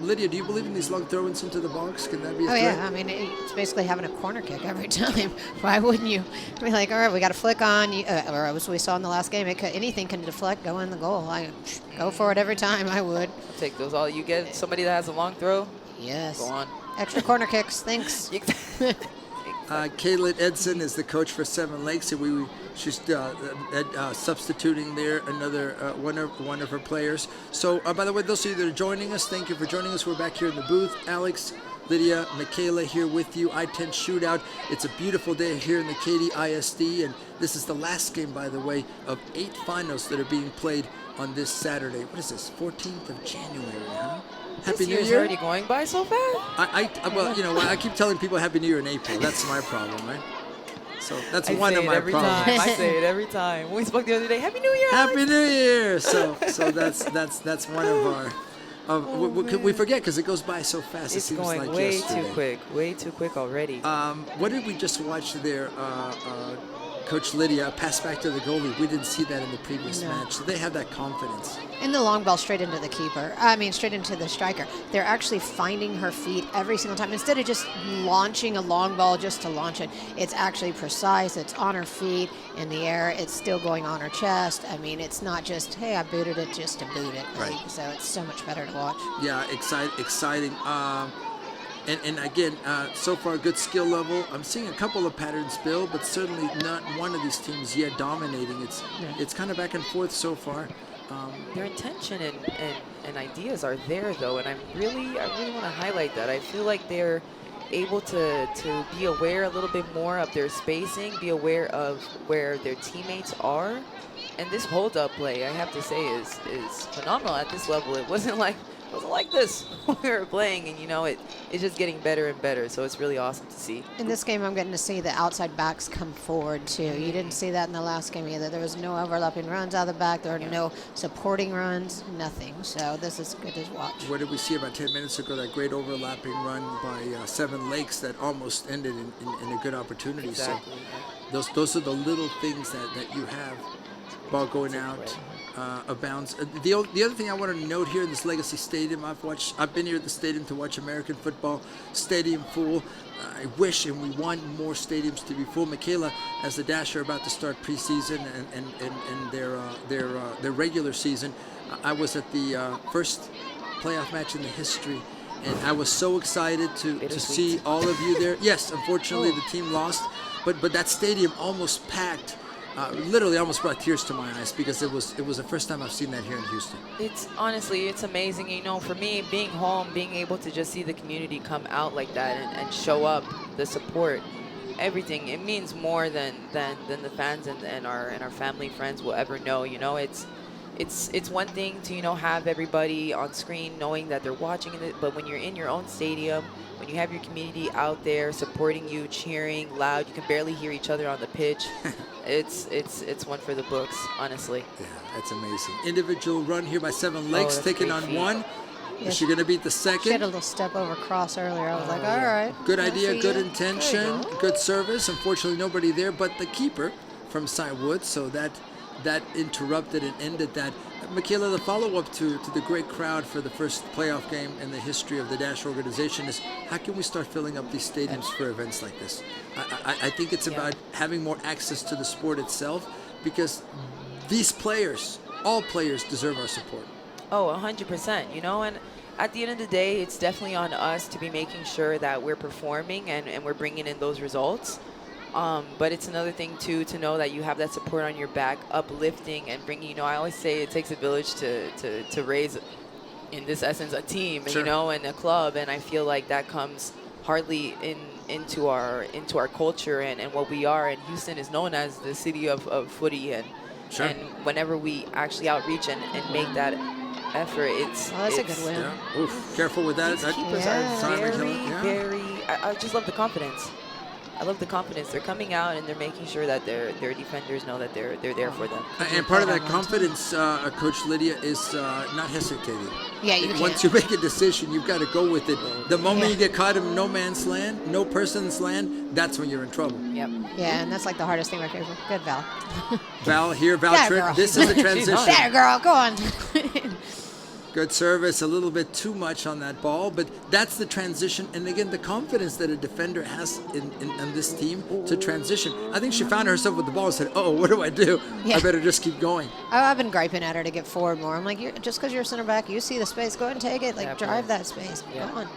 Lydia, do you believe in these long throw-ins into the box? Can that be a Oh, threat? yeah. I mean, it's basically having a corner kick every time. Why wouldn't you be like, all right, we got a flick on, or as we saw in the last game, anything can deflect, go in the goal. I go for it every time. I would. Take those all you get. Somebody that has a long throw, Yes. go on. Extra corner kicks. Thanks. Kayla Edson is the coach for Seven Lakes, and she's substituting there another one of her players. So, by the way, those of you that are joining us, thank you for joining us. We're back here in the booth. Alex, Lydia, Michaela here with you. I-10 Shootout. It's a beautiful day here in the KISD, and this is the last game, by the way, of 8 finals that are being played on this Saturday. What is this? 14th of January, huh? Happy This New year's Year. already going by so fast. Well, you know, I keep telling people Happy New Year in April. That's my problem, right? So that's I one say of it my every problems. time. I say it every time. When we spoke the other day, Happy New Year. Happy New Year! So that's one of our. We forget because it goes by so fast. It It's seems going like way yesterday. way too quick already. What did we just watch there? Coach Lydia, pass back to the goalie. We didn't see that in the previous match. So they have that confidence. And the long ball straight into the keeper. I mean, straight into the striker. They're actually finding her feet every single time. Instead of just launching a long ball just to launch it, it's actually precise. It's on her feet in the air. It's still going on her chest. I mean, it's not just, hey, I booted it just to boot it. Right. So it's so much better to watch. Yeah, exciting. And again, so far, good skill level. I'm seeing a couple of patterns build, but certainly not one of these teams yet dominating. It's kind of back and forth so far. Their intention and ideas are there, though, and I really want to highlight that. I feel like they're able to be aware a little bit more of their spacing, be aware of where their teammates are, and this hold-up play, I have to say, is phenomenal at this level. It wasn't like this when we were playing, and it's just getting better and better, so it's really awesome to see. In this game, I'm getting to see the outside backs come forward, too. You didn't see that in the last game either. There was no overlapping runs out of the back. There were no supporting runs, nothing. So this is good to watch. What did we see about 10 minutes ago? That great overlapping run by Seven Lakes that almost ended in a good opportunity. Exactly. So those are the little things that you have. Ball going out of bounds. The other thing I want to note here in this Legacy Stadium, I've been here at the stadium to watch American football. Stadium full. I wish and we want more stadiums to be full. Michaela, as the Dash are about to start preseason and their regular season, I was at the first playoff match in the history, and I was so excited to see all of you there. Yes, unfortunately the team lost, but that stadium almost packed. Literally almost brought tears to my eyes because it was the first time I've seen that here in Houston. It's honestly, it's amazing. For me, being home, being able to just see the community come out like that and show up, the support, everything, it means more than the fans and our family, friends will ever know. It's one thing to have everybody on screen knowing that they're watching it, but when you're in your own stadium, when you have your community out there supporting you, cheering loud, you can barely hear each other on the pitch. It's one for the books, honestly. Yeah, that's amazing. Individual run here by Seven Lakes, taking on one. Yeah, Is she going to beat the She had second? a little step over cross earlier. I was like, all right. Good I idea, see good you. intention, good service. Unfortunately, nobody there but the keeper from Cy Woods, so that interrupted and ended that. Michaela, the follow-up to the great crowd for the first playoff game in the history of the Dash organization is how can we start filling up these stadiums for events like this? I think it's about having more access to the sport itself because these players, all players, deserve our support. Oh, 100%, and at the end of the day, it's definitely on us to be making sure that we're performing and we're bringing in those results. But it's another thing, too, to know that you have that support on your back, uplifting and bringing, I always say it takes a village to raise, in this essence, a team, Sure. and a club. And I feel like that comes hardly into our culture and what we are. And Houston is known as the city of footy. And whenever we actually outreach and make that effort, That's a good win. Yeah. Oof, careful with that. These keepers Yeah. are very, I just love the confidence. I love the confidence. They're coming out and they're making sure that their defenders know that they're there for them. And part of that confidence, Coach Lydia, is not hesitating. Yeah, you can't. Once you make a decision, you've got to go with it. The moment you get caught in no man's land, no person's land, that's when you're in trouble. Yep. Yeah, and that's like the hardest thing right here. Good, Val. Val here, Val Yeah, Tripp. girl. This is the She's transition. hot. There, girl, go on. Good service, a little bit too much on that ball, but that's the transition. And again, the confidence that a defender has in this team to transition. I think she found herself with the ball and said, oh, what do I do? Yeah. I better just keep going. I've been griping at her to get forward more. I'm like, just because you're a center back, you see the space, go ahead and take it. Like, drive that space. Yeah. Go on.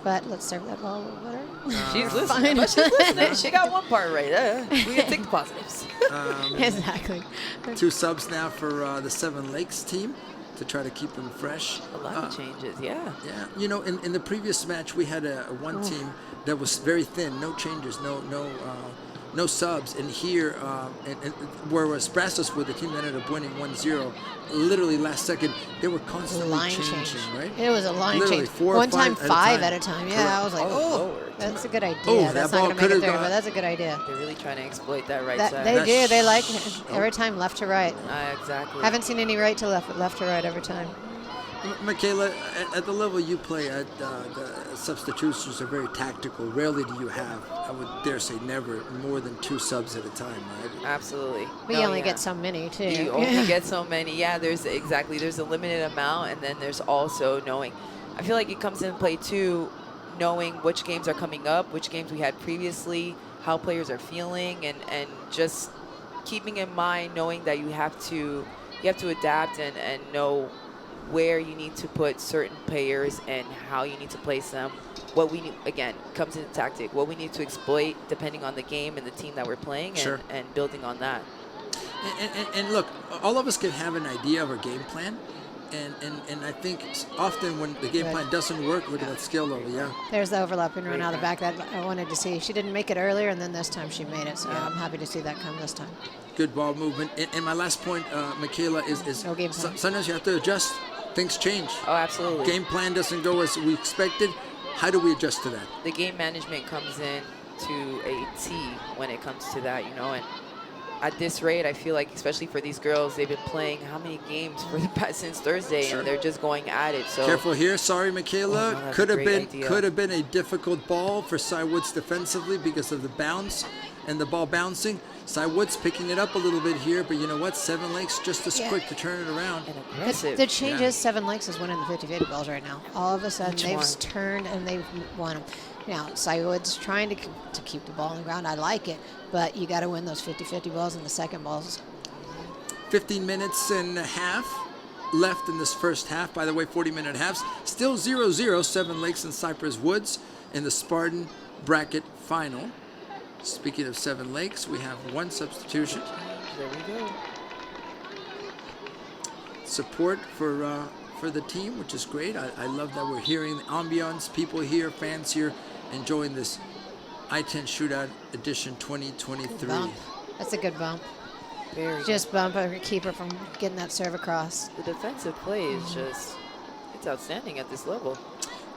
But let's serve that ball a little better. She's listening. But she's listening. She got one part right. We can take the positives. Exactly. 2 subs now for the Seven Lakes team to try to keep them fresh. A lot of changes, yeah. Yeah, you know, in the previous match, we had one team that was very thin, no changes, no subs. And here, whereas Brazos with the team that ended up winning 1-0, literally last second, they were constantly changing, right? It was a line Literally change. 4 or One time 5 5 at a time. Yeah, Correct. I was like, that's a good idea. Oh, that's that not ball going to make could've it there, gone- but that's a good idea. They're really trying to exploit that right side. They do. They like it. Every time left to right. Exactly. Haven't seen any right to left, but left to right every time. Michaela, at the level you play at, the substitutions are very tactical. Rarely do you have, I would dare say never, more than 2 subs at a time, right? Absolutely. But you only get so many, too. You only get so many. Yeah, there's a limited amount, and then there's also knowing. I feel like it comes into play, too, knowing which games are coming up, which games we had previously, how players are feeling, and just keeping in mind knowing that you have to adapt and know where you need to put certain players and how you need to place them. What we need, again, comes into tactic. What we need to exploit depending on the game and the team that we're playing, and building on that. And look, all of us can have an idea of our game plan. And I think often when the game plan doesn't work, look at that skill level, There's the overlapping run out of the back that I wanted to see. She didn't make it earlier, and then this time she made it. So I'm happy to see that come this time. Good ball movement. And my last point, Michaela, is No game plan. sometimes you have to adjust. Things change. Oh, absolutely. Game plan doesn't go as we expected. How do we adjust to that? The game management comes in to a T when it comes to that, and at this rate, I feel like, especially for these girls, they've been playing how many games for the past since Thursday, and they're just going at it. So careful here. Sorry, Michaela. that's could a have great been idea. a difficult ball for Cy Woods defensively because of the bounce and the ball bouncing. Cy Woods picking it up a little bit here, but you know what? Seven Lakes just as quick to turn it around. And aggressive. The change is Seven Lakes is winning the 50-50 balls right now. All of a sudden, they've turned and they've won them. Now, Cy Woods trying to keep the ball on the ground. I like it, but you got to win those 50-50 balls and the second balls. 15 minutes and a half left in this first half. By the way, 40-minute halves. Still 0-0, Seven Lakes and Cypress Woods in the Spartan bracket final. Speaking of Seven Lakes, we have one substitution. There we go. Support for the team, which is great. I love that we're hearing the ambiance, people here, fans here, enjoying this I-10 Shootout Edition 2023. Bump. That's a good bump. Very Just bump a keeper from getting that serve across. The defensive play is just, it's outstanding at this level.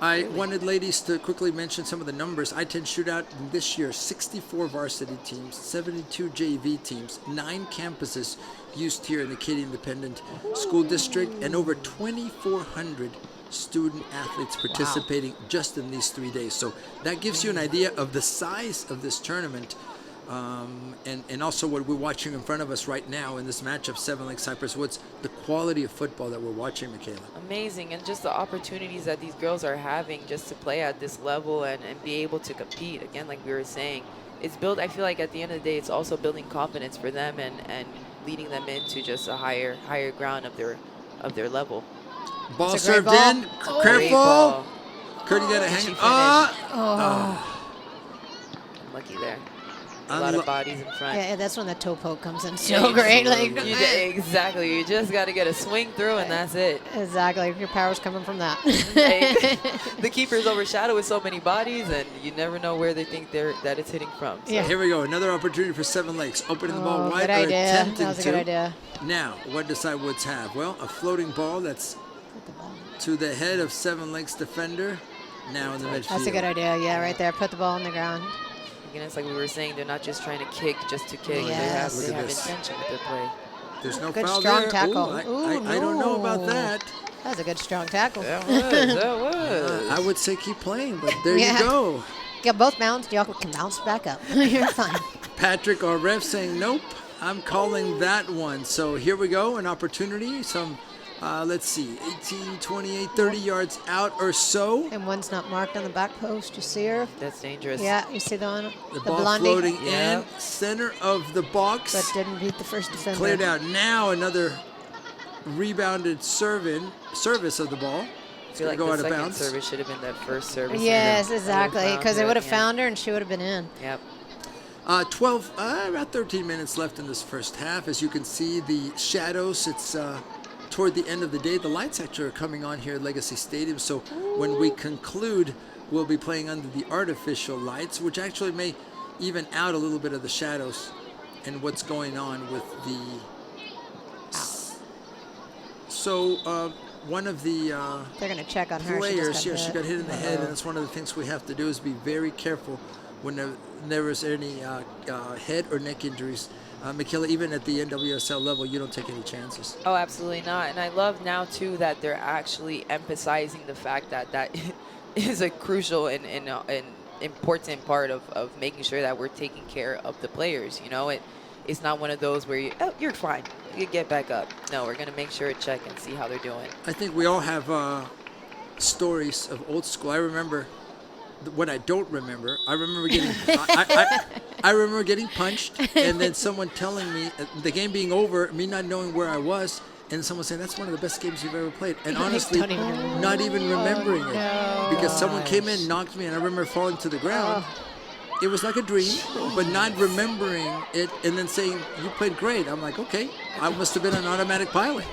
I wanted ladies to quickly mention some of the numbers. I-10 Shootout this year, 64 varsity teams, 72 JV teams, 9 campuses used here in the Katy Independent School District, and over 2,400 student athletes participating just in these 3 days. So that gives you an idea of the size of this tournament. And also what we're watching in front of us right now in this matchup, Seven Lakes Cypress Woods, the quality of football that we're watching, Michaela. Amazing, and just the opportunities that these girls are having just to play at this level and be able to compete. Again, like we were saying, it's built, I feel like at the end of the day, it's also building confidence for them and leading them into just a higher ground of their level. Ball It's a great served ball. in, Oh. Great careful. ball. Couldn't get a She hang. finished. Unlucky there. A lot of bodies in front. Yeah, that's when the toe poke comes in so great. Like, Exactly. You just got to get a swing through, and that's it. exactly. Your power's coming from that. The keeper's overshadowed with so many bodies, and you never know where they think that it's hitting from. So. Yeah. Here we go. Another opportunity for Seven Lakes. Opening the ball wide, good or idea. attempting That was a to. good idea. Now, what does Cy Woods have? Well, a floating ball that's Put the ball. to the head of Seven Lakes defender. Now in the midfield. That's a good idea. Yeah, right there. Put the ball on the ground. Again, it's like we were saying, they're not just trying to kick just to kick. Yes. They Look at have this. intention with their play. There's no Good foul strong there. tackle. Ooh, I don't know about no. that. That was a good strong tackle. That was. I would say keep playing, but there Yeah. you go. Got both bounced. Y'all can bounce back up. You're fine. Patrick, our ref, saying nope. I'm calling that one. So here we go. An opportunity. Some Let's see, 18, 28, 30 yards out or so. And one's not marked on the back post. You see her? That's dangerous. Yeah, you see the one? The ball blondie? floating Yeah. in, center of the box. But didn't beat the first defender. Cleared out. Now another rebounded service of the ball. I It's feel going like to go the out of second bounds. service should have been that first service. Yes, and exactly. Because they would have yeah. found her and she would have been in. Yep. 12, about 13 minutes left in this first half. As you can see, the shadows, it's toward the end of the day. The lights actually are coming on here at Legacy Stadium. So when we conclude, we'll be playing under the artificial lights, which actually may even out a little bit of the shadows and what's going on with the... So one of the They're going to check on her. players, she she got hit in the head, and that's one of the things we have to do is be very careful when there is any head or neck injuries. Michaela, even at the NWSL level, you don't take any chances. Oh, absolutely not. And I love now, too, that they're actually emphasizing the fact that that is a crucial and important part of making sure that we're taking care of the players. You know, it's not one of those where you're fine. You get back up. No, we're going to make sure to check and see how they're doing. I think we all have stories of old school. I remember what I don't remember. I remember getting I remember getting punched, and then someone telling me the game being over, me not knowing where I was, and someone saying that's one of the best games you've ever played, and honestly, Don't even remember. not even remembering it no. because someone came in, knocked me, and I remember falling to the ground. It was like a dream, but not remembering it, and then saying you played great. I'm like, okay, I must have been an automatic pilot.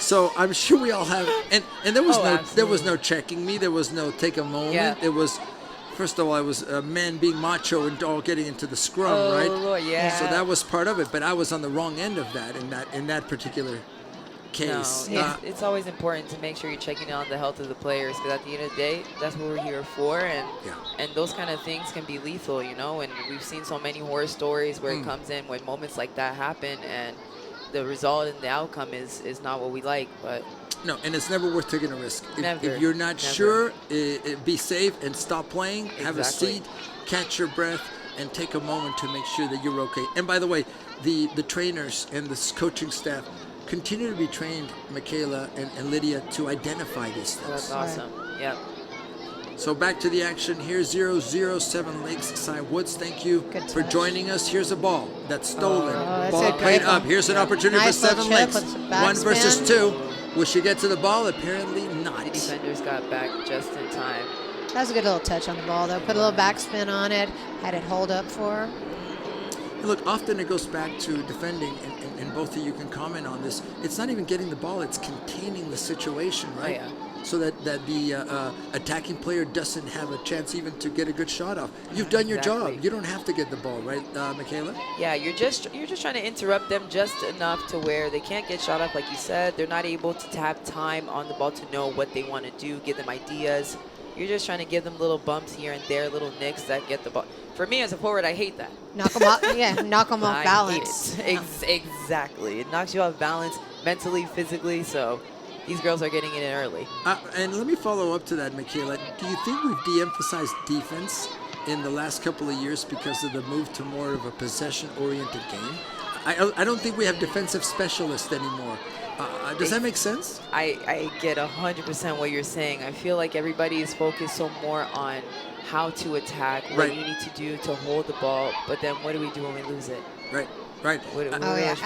So I'm sure we all have, and there was there was no checking me. There was no take a moment. Yeah. It was, first of all, I was men being macho and all getting into the scrum, right? Oh, yeah. So that was part of it, but I was on the wrong end of that in that particular case. No, it's always important to make sure you're checking on the health of the players, because at the end of the day, that's what we're here for, and those kind of things can be lethal, you know. And we've seen so many horror stories where it comes in when moments like that happen, and the result and the outcome is not what we like. But no, and it's never worth taking a risk. Never, if you're not sure, be safe and stop playing. Have a Exactly. seat, catch your breath, and take a moment to make sure that you're okay. And by the way, the trainers and the coaching staff continue to be trained, Michaela and Lydia, to identify these things. that's awesome. Yep. So back to the action here, 0-0-7 Lakeside Woods. Thank you Good for touch. joining us. Here's a ball that's stolen. that's Ball a played great up. ball. Here's an opportunity Nice for little 7 chip Lakes. with some 1 versus backspin. 2. Will she get to the ball? Apparently not. The defenders got back just in time. That was a good little touch on the ball, though. Put a little backspin on it. Had it hold up for her. And look, often it goes back to defending, and both of you can comment on this. It's not even getting the ball, it's containing the situation, right? Oh, yeah. So that the attacking player doesn't have a chance even to get a good shot off. You've done your Exactly. job. You don't have to get the ball, right, Michaela? Yeah, you're just trying to interrupt them just enough to where they can't get shot up, like you said. They're not able to have time on the ball to know what they want to do, give them ideas. You're just trying to give them little bumps here and there, little nicks that get the ball. For me as a forward, I hate that. Knock them off. Yeah, knock them off I balance. hate it. Exactly. It knocks you off balance mentally, physically. So these girls are getting it in early. And let me follow up to that, Michaela. Do you think we've de-emphasized defense in the last couple of years because of the move to more of a possession-oriented game? I don't think we have defensive specialists anymore. Does that make sense? I get 100% what you're saying. I feel like everybody is focused so more on how to attack, what you need to do to hold the ball, but then what do we do when we lose it? Right. What is our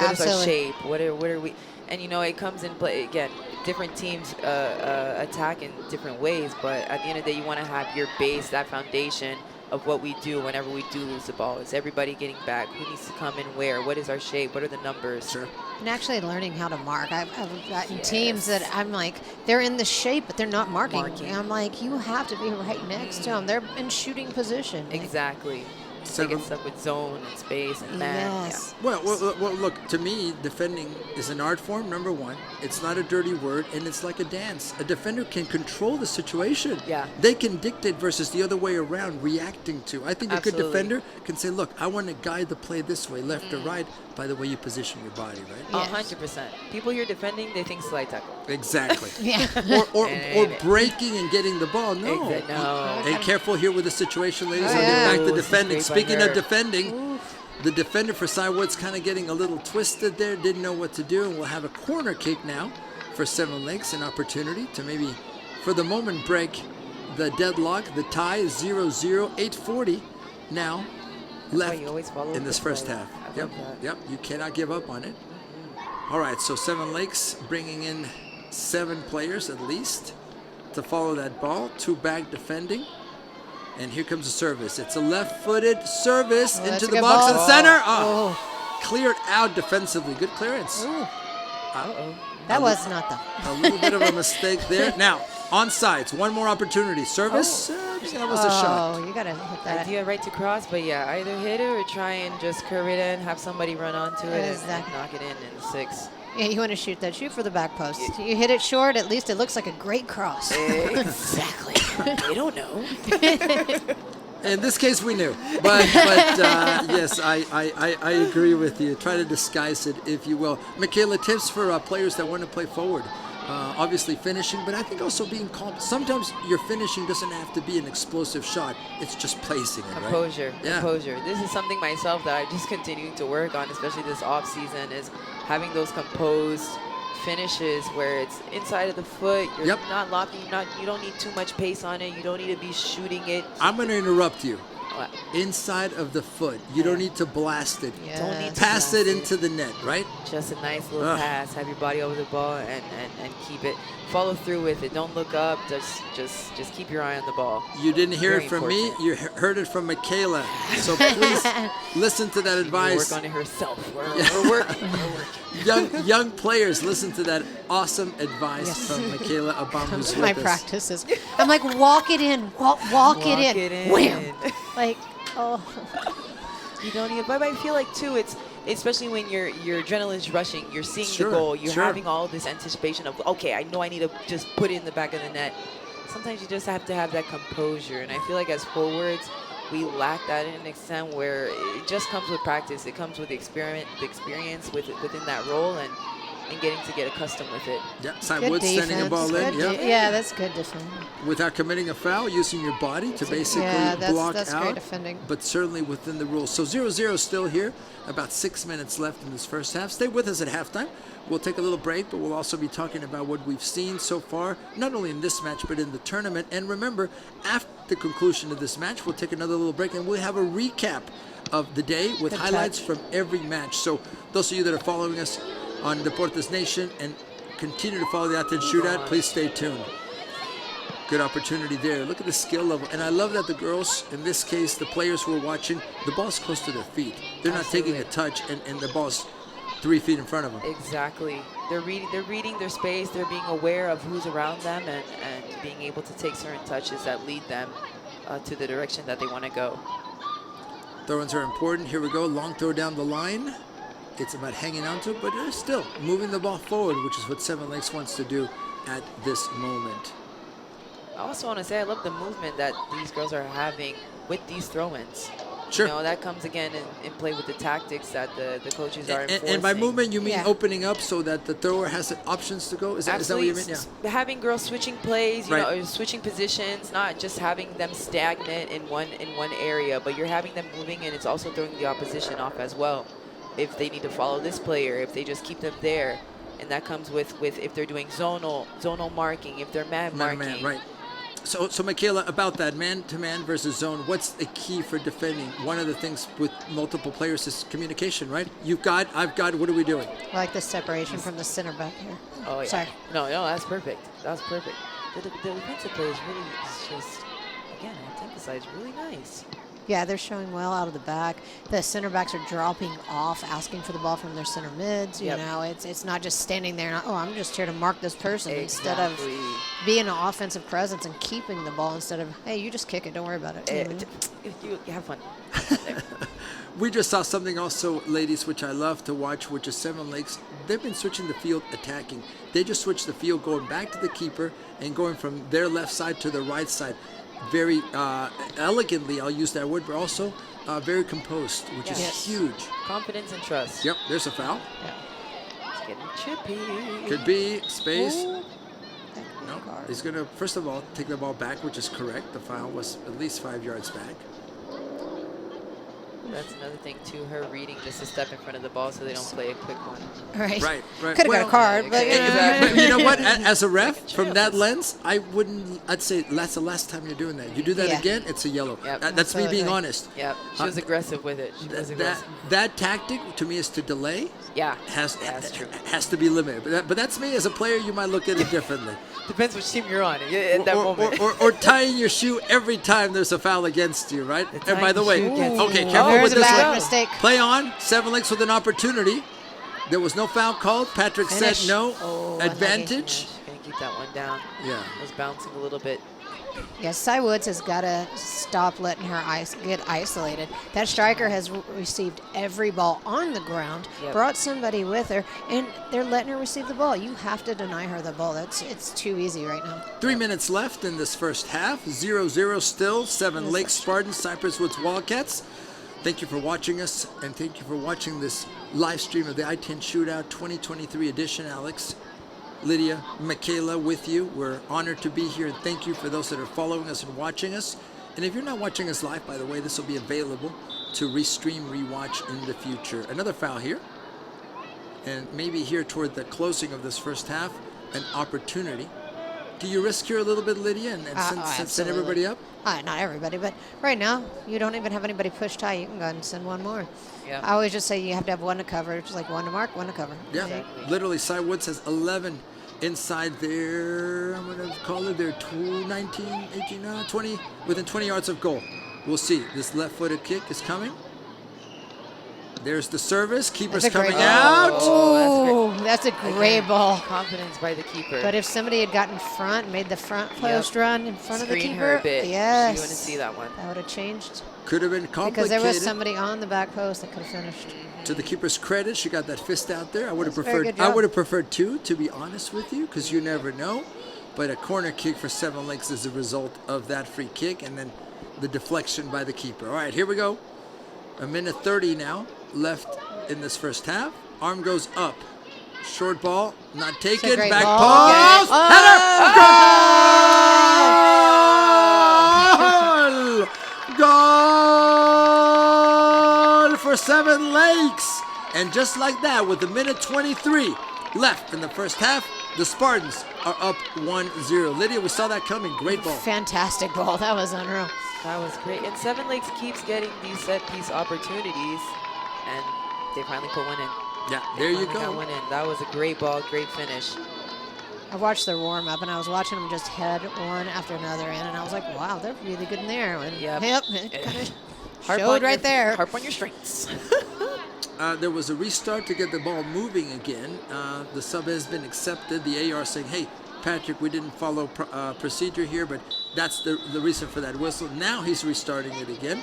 absolutely. shape? What are we? And you know, it comes in play again. Different teams attack in different ways, but at the end of the day, you want to have your base, that foundation of what we do whenever we do lose the ball. Is everybody getting back? Who needs to come in where? What is our shape? What are the numbers? Sure. And actually learning how to mark. I've gotten teams that I'm like, they're in the shape, but they're not marking. And I'm like, you have to be right next to them. They're in shooting position. Like, Exactly. They get stuck with zone and space and man. yes. Well, look, to me, defending is an art form, number one. It's not a dirty word, and it's like a dance. A defender can control the situation. Yeah. They can dictate versus the other way around, reacting to. I think a good Absolutely. defender can say, look, I want to guide the play this way, left or right, by the way you position your body, right? Yes. 100%. People here defending, they think slide tackle. Exactly. Yeah. or And- breaking and getting the ball. No. No. Hey, careful here with the situation, ladies. Oh, I'll yeah. get back to Ooh, defending. scrape on Speaking her. of defending, The defender for Cywood's kind of getting a little twisted there, didn't know what to do, and we'll have a corner kick now for Seven Lakes, an opportunity to maybe, for the moment, break the deadlock. The tie is 0-0, 8:40 now left in this first half. Yep, you cannot give up on it. All right, so Seven Lakes bringing in 7 players at least to follow that ball. 2 back defending. And here comes the service. It's a left-footed service into the box in the center. Cleared out defensively. Good clearance. That was not a little bit of a mistake there. Now, onside. One more opportunity. Service. That was a shot. Oh, you got to hit that. Idea right to cross, but yeah, either hit it or try and just curve it in, have somebody run onto it and knock it in 6. Yeah, you want to shoot that. Shoot for the back post. You hit it short, at least it looks like a great cross. Exactly. They don't know. In this case, we knew. But yes, I agree with you. Try to disguise it, if you will. Michaela, tips for players that want to play forward. Obviously finishing, but I think also being calm. Sometimes your finishing doesn't have to be an explosive shot. It's just placing it, Composure. Yeah. Composure. This is something myself that I'm just continuing to work on, especially this off season, is having those composed finishes where it's inside of the foot. You're not locking. You don't need too much pace on it. You don't need to be shooting it. I'm going to interrupt you. What? Inside of the foot. You don't need to blast it. Yes. Don't need to pass it into the net, right? Just a nice little pass. Have your body over the ball and keep it. Follow through with it. Don't look up. Just keep your eye on the ball. You didn't hear Very it from important. me. You heard it from Michaela. So please listen to that advice. Work on it herself. We're working. We're working. Young players, listen to that awesome advice from Michaela Abam, who's with my us. practices. I'm like, walk it in. Walk it in. Wham! Like, You don't need it. But I feel like, too, it's especially when your adrenaline's rushing, you're seeing the goal, you're having all this anticipation of, okay, I know I need to just put it in the back of the net. Sometimes you just have to have that composure. And I feel like as forwards, we lack that in an extent where it just comes with practice. It comes with the experience within that role and getting to get accustomed with it. Yeah, Wood sending a ball in. Yeah, that's good defending. Without committing a foul, using your body to basically block that's out. great defending. But certainly within the rules. So 0-0 still here. About 6 minutes left in this first half. Stay with us at halftime. We'll take a little break, but we'll also be talking about what we've seen so far, not only in this match, but in the tournament. And remember, after the conclusion of this match, we'll take another little break, and we'll have a recap of the day with highlights from every match. So those of you that are following us on Deportes Nation and continue to follow the I-10 Shootout, please stay tuned. Good opportunity there. Look at the skill level. And I love that the girls, in this case, the players who are watching, the ball's close to their feet. They're not taking a touch, and the ball's 3 feet in front of them. Exactly. They're reading their space. They're being aware of who's around them and being able to take certain touches that lead them to the direction that they want to go. Throw-ins are important. Here we go. Long throw down the line. It's about hanging on to it, but they're still moving the ball forward, which is what Seven Lakes wants to do at this moment. I also want to say I love the movement that these girls are having with these throw-ins. Sure. You know, that comes again in play with the tactics that the coaches are enforcing. And by movement, you mean opening up so that the thrower has options to go? Is that what you mean? Yeah. Having girls switching plays, you know, or switching positions, not just having them stagnant in one area, but you're having them moving, and it's also throwing the opposition off as well. If they need to follow this player, if they just keep them there, and that comes with if they're doing zonal marking, if they're man marking. Man, right. So Michaela, about that man-to-man versus zone, what's the key for defending? One of the things with multiple players is communication, right? You've got, I've got, what are we doing? I like the separation from the center back here. Oh, yeah. Sorry. No, that's perfect. That's perfect. The defensive play is really, it's just, again, I have to emphasize, really nice. Yeah, they're showing well out of the back. The center backs are dropping off, asking for the ball from their center mids. You know, it's not just standing there and, I'm just here to mark this person, instead of being an offensive presence and keeping the ball instead of, hey, you just kick it, don't worry about it. You have fun. We just saw something also, ladies, which I love to watch, which is Seven Lakes. They've been switching the field attacking. They just switched the field going back to the keeper and going from their left side to the right side. Very elegantly, I'll use that word, but also very composed, which is huge. Confidence and trust. Yep, there's a foul. Yeah. It's getting chippy. Could be space. Ooh. No, he's going to, first of all, take the ball back, which is correct. The foul was at least 5 yards back. That's another thing too. Her reading just a step in front of the ball so they don't play a quick one. Right. Right. Could have got a card, but you know. But you know what? As a ref, Second from that chances. lens, I'd say that's the last time you're doing that. You do that Yeah. again, it's a yellow. Yep. That's me being Absolutely. honest. Yep. She was aggressive with it. She was That aggressive. that tactic to me is to delay. Yeah. Has That's true. has to be limited. But that's me as a player. You might look at it differently. Depends which team you're on at that moment. Or tying your shoe every time there's a foul against you, right? The And by tying the way, shoe gets okay, you. careful There's with a this bad one. mistake. Play on. 7 Lakes with an opportunity. There was no foul called. Patrick Finish. said no. Oh, unlucky. Advantage. She's going to keep that one down. Yeah. It was bouncing a little bit. Yes, Cy Woods has got to stop letting her get isolated. That striker has received every ball on the ground, Yep. brought somebody with her, and they're letting her receive the ball. You have to deny her the ball. It's too easy right now. 3 minutes left in this first half. 0-0 still. 7 Yes, Lakes sir. Spartans, Cypress Woods Wildcats. Thank you for watching us, and thank you for watching this live stream of the I-10 Shootout 2023 edition, Alex. Lydia, Michaela with you. We're honored to be here, and thank you for those that are following us and watching us. And if you're not watching us live, by the way, this will be available to restream, rewatch in the future. Another foul here. And maybe here toward the closing of this first half, an opportunity. Do you risk here a little bit, Lydia, and send Absolutely. everybody up? Not everybody, but right now, you don't even have anybody pushed high. You can go ahead and send one more. Yeah. I always just say you have to have one to cover. It's like one to mark, one to cover. Yeah, Exactly. literally, Cy Woods has 11 inside their, I'm going to call it their 19, 18, 20, within 20 yards of goal. We'll see. This left-footed kick is coming. There's the service. Keeper's That's a great coming ball. out. Oh, that's a great Again, ball. Confidence by the keeper. But if somebody had gotten front, made the front post run in front of the Screen keeper, her a bit. yes, She wouldn't see that one. that would have changed. Could have been complicated. Because there was somebody on the back post that could have finished. To the keeper's credit, she got that fist out there. I would have That's a very preferred. good I job. would have preferred 2, to be honest with you, because you never know. But a corner kick for 7 Lakes is a result of that free kick, and then the deflection by the keeper. All right, here we go. 1:30 now left in this first half. Arm goes up. Short ball, not taken. great Back ball. post. Oh! Header. Goal for 7 Lakes. And just like that, with 1:23 left in the first half, the Spartans are up 1-0. Lydia, we saw that coming. Great ball. Fantastic ball. That was unreal. That was great. And 7 Lakes keeps getting these set piece opportunities, and they finally put one in. Yeah, there you Finally got go. one in. That was a great ball, great finish. I watched their warm up and I was watching them just head one after another in, and I was like, wow, they're really good in there. And Yep. it kind of Harp on showed right your- there. Harp on your strengths. There was a restart to get the ball moving again. The sub has been accepted. The AR saying, hey, Patrick, we didn't follow procedure here, but that's the reason for that whistle. Now he's restarting it again.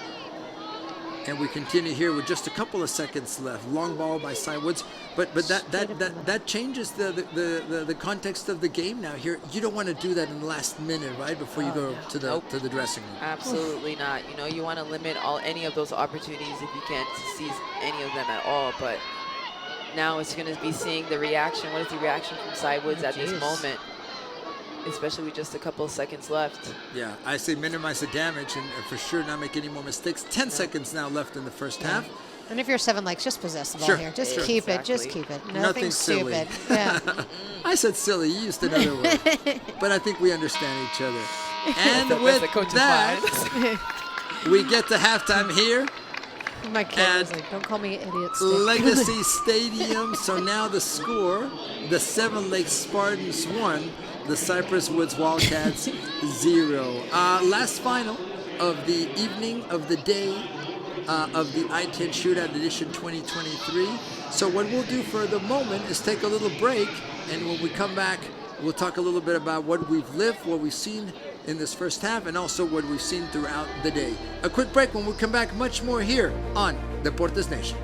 And we continue here with just a couple of seconds left. Long ball by Cy Woods, but that changes the context of the game now. Here, you don't want to do that in the last minute, right, before you go to the Nope. to the dressing room. Absolutely not. You know, you want to limit any of those opportunities if you can to seize any of them at all. But now it's going to be seeing the reaction. What is the reaction from Cy Woods at this Jeez. moment? Especially with just a couple of seconds left. Yeah, I say minimize the damage and for sure not make any more mistakes. 10 seconds now left in the first half. And if you're 7 Lakes, just possess the ball Sure. here. Just Sure. keep it. Just Exactly. keep it. Nothing Nothing silly. stupid. Yeah. I said silly. You used another word. But I think we understand each other. And That's with the coach's that, mind. we get to halftime here. My kid was And like, don't call me idiot stick. Legacy Stadium. So now the score, the 7 Lakes Spartans 1, the Cypress Woods Wildcats 0. Last final of the evening of the day of the I-10 Shootout Edition 2023. So what we'll do for the moment is take a little break, and when we come back, we'll talk a little bit about what we've lived, what we've seen in this first half, and also what we've seen throughout the day. A quick break. When we come back, much more here on Deportes Nation.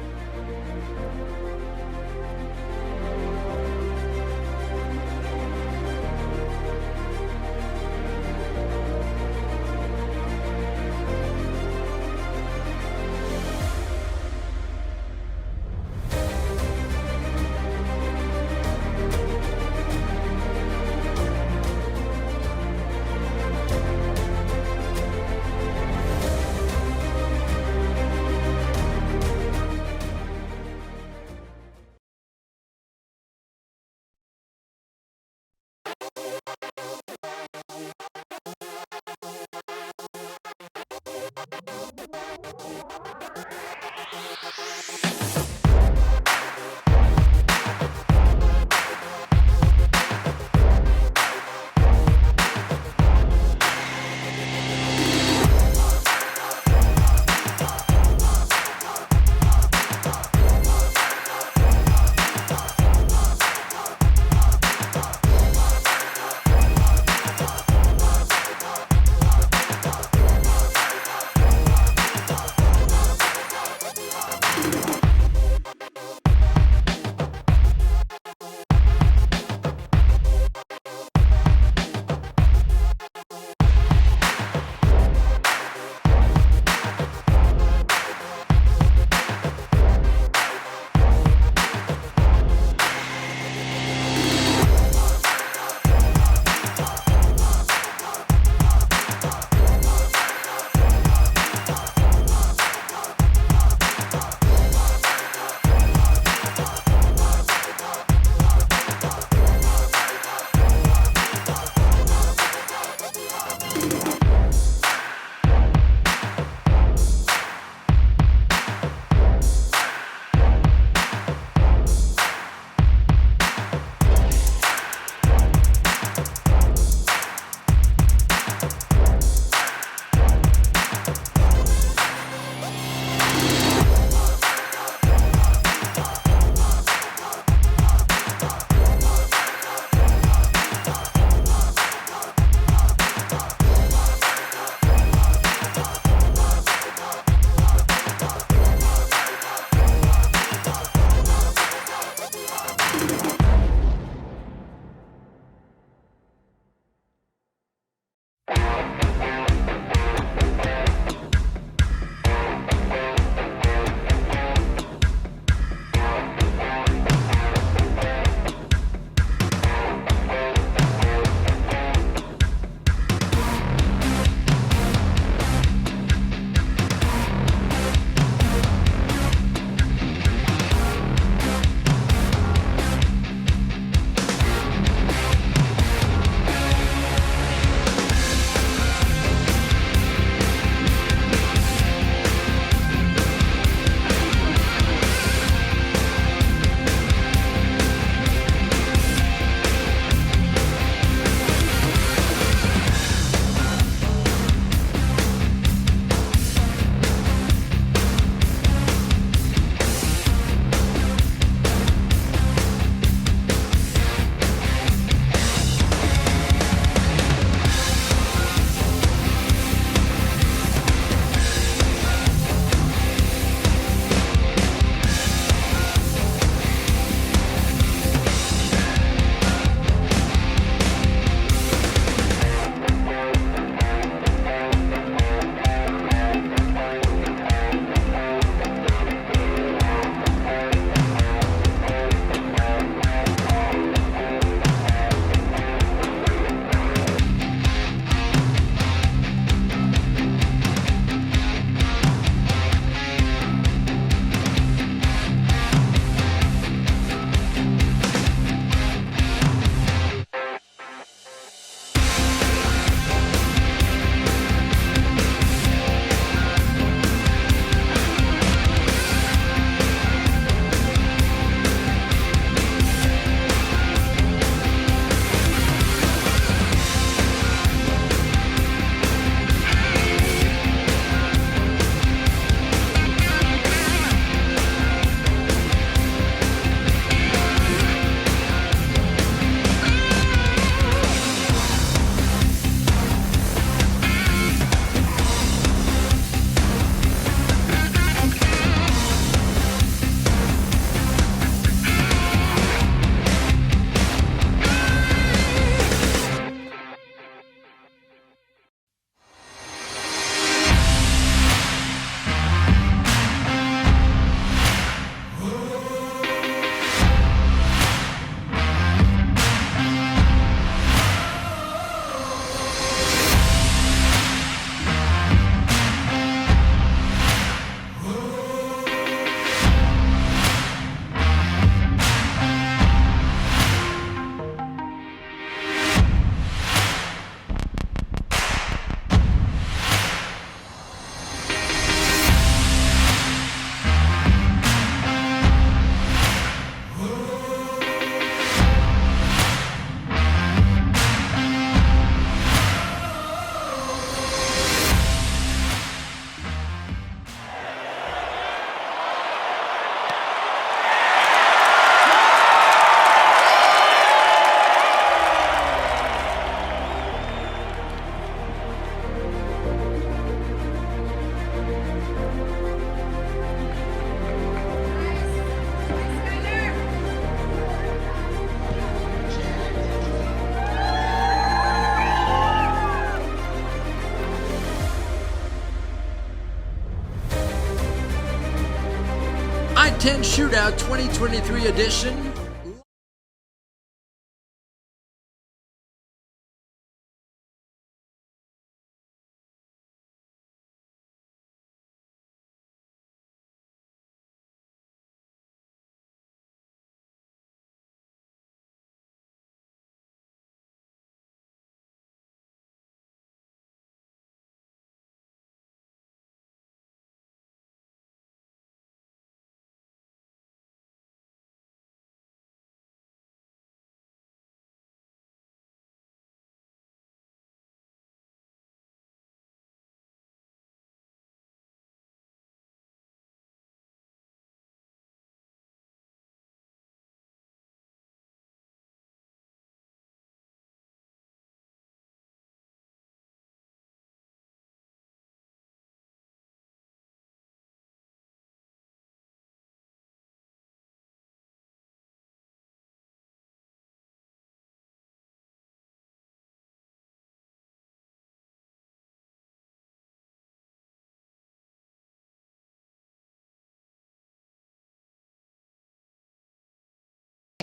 I-10 Shootout 2023 edition.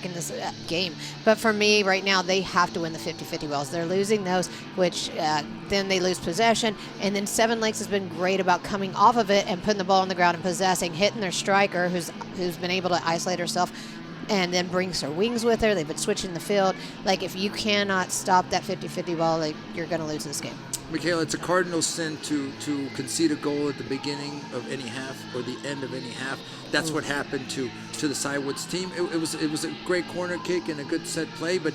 In this game, but for me right now they have to win the 50-50 balls. They're losing those, which then they lose possession, and then Seven Lakes has been great about coming off of it and putting the ball on the ground and possessing, hitting their striker who's been able to isolate herself and then brings her wings with her. They've been switching the field. Like, if you cannot stop that 50-50 ball, like, you're going to lose this game. Michaela, it's a cardinal sin to concede a goal at the beginning of any half or the end of any half. That's what happened to the Cywoods team. It was a great corner kick and a good set play, but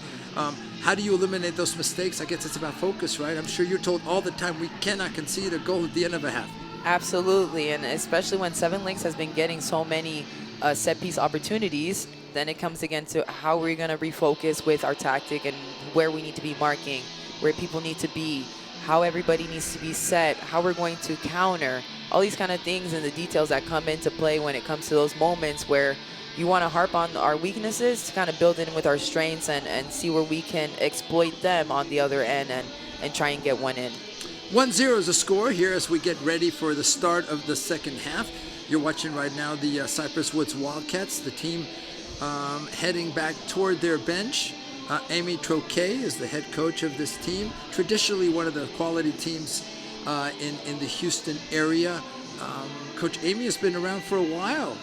how do you eliminate those mistakes? I guess it's about focus, right? I'm sure you're told all the time we cannot concede a goal at the end of a half. Absolutely, and especially when Seven Lakes has been getting so many set-piece opportunities, then it comes again to how we're going to refocus with our tactic and where we need to be marking, where people need to be, how everybody needs to be set, how we're going to counter, all these kind of things and the details that come into play when it comes to those moments where you want to harp on our weaknesses to kind of build in with our strengths and see where we can exploit them on the other end and try and get one in. 1-0 is the score here as we get ready for the start of the second half. You're watching right now the Cypress Woods Wildcats, the team heading back toward their bench. Amy Troquet is the head coach of this team, traditionally one of the quality teams in the Houston area. Coach Amy has been around for a while,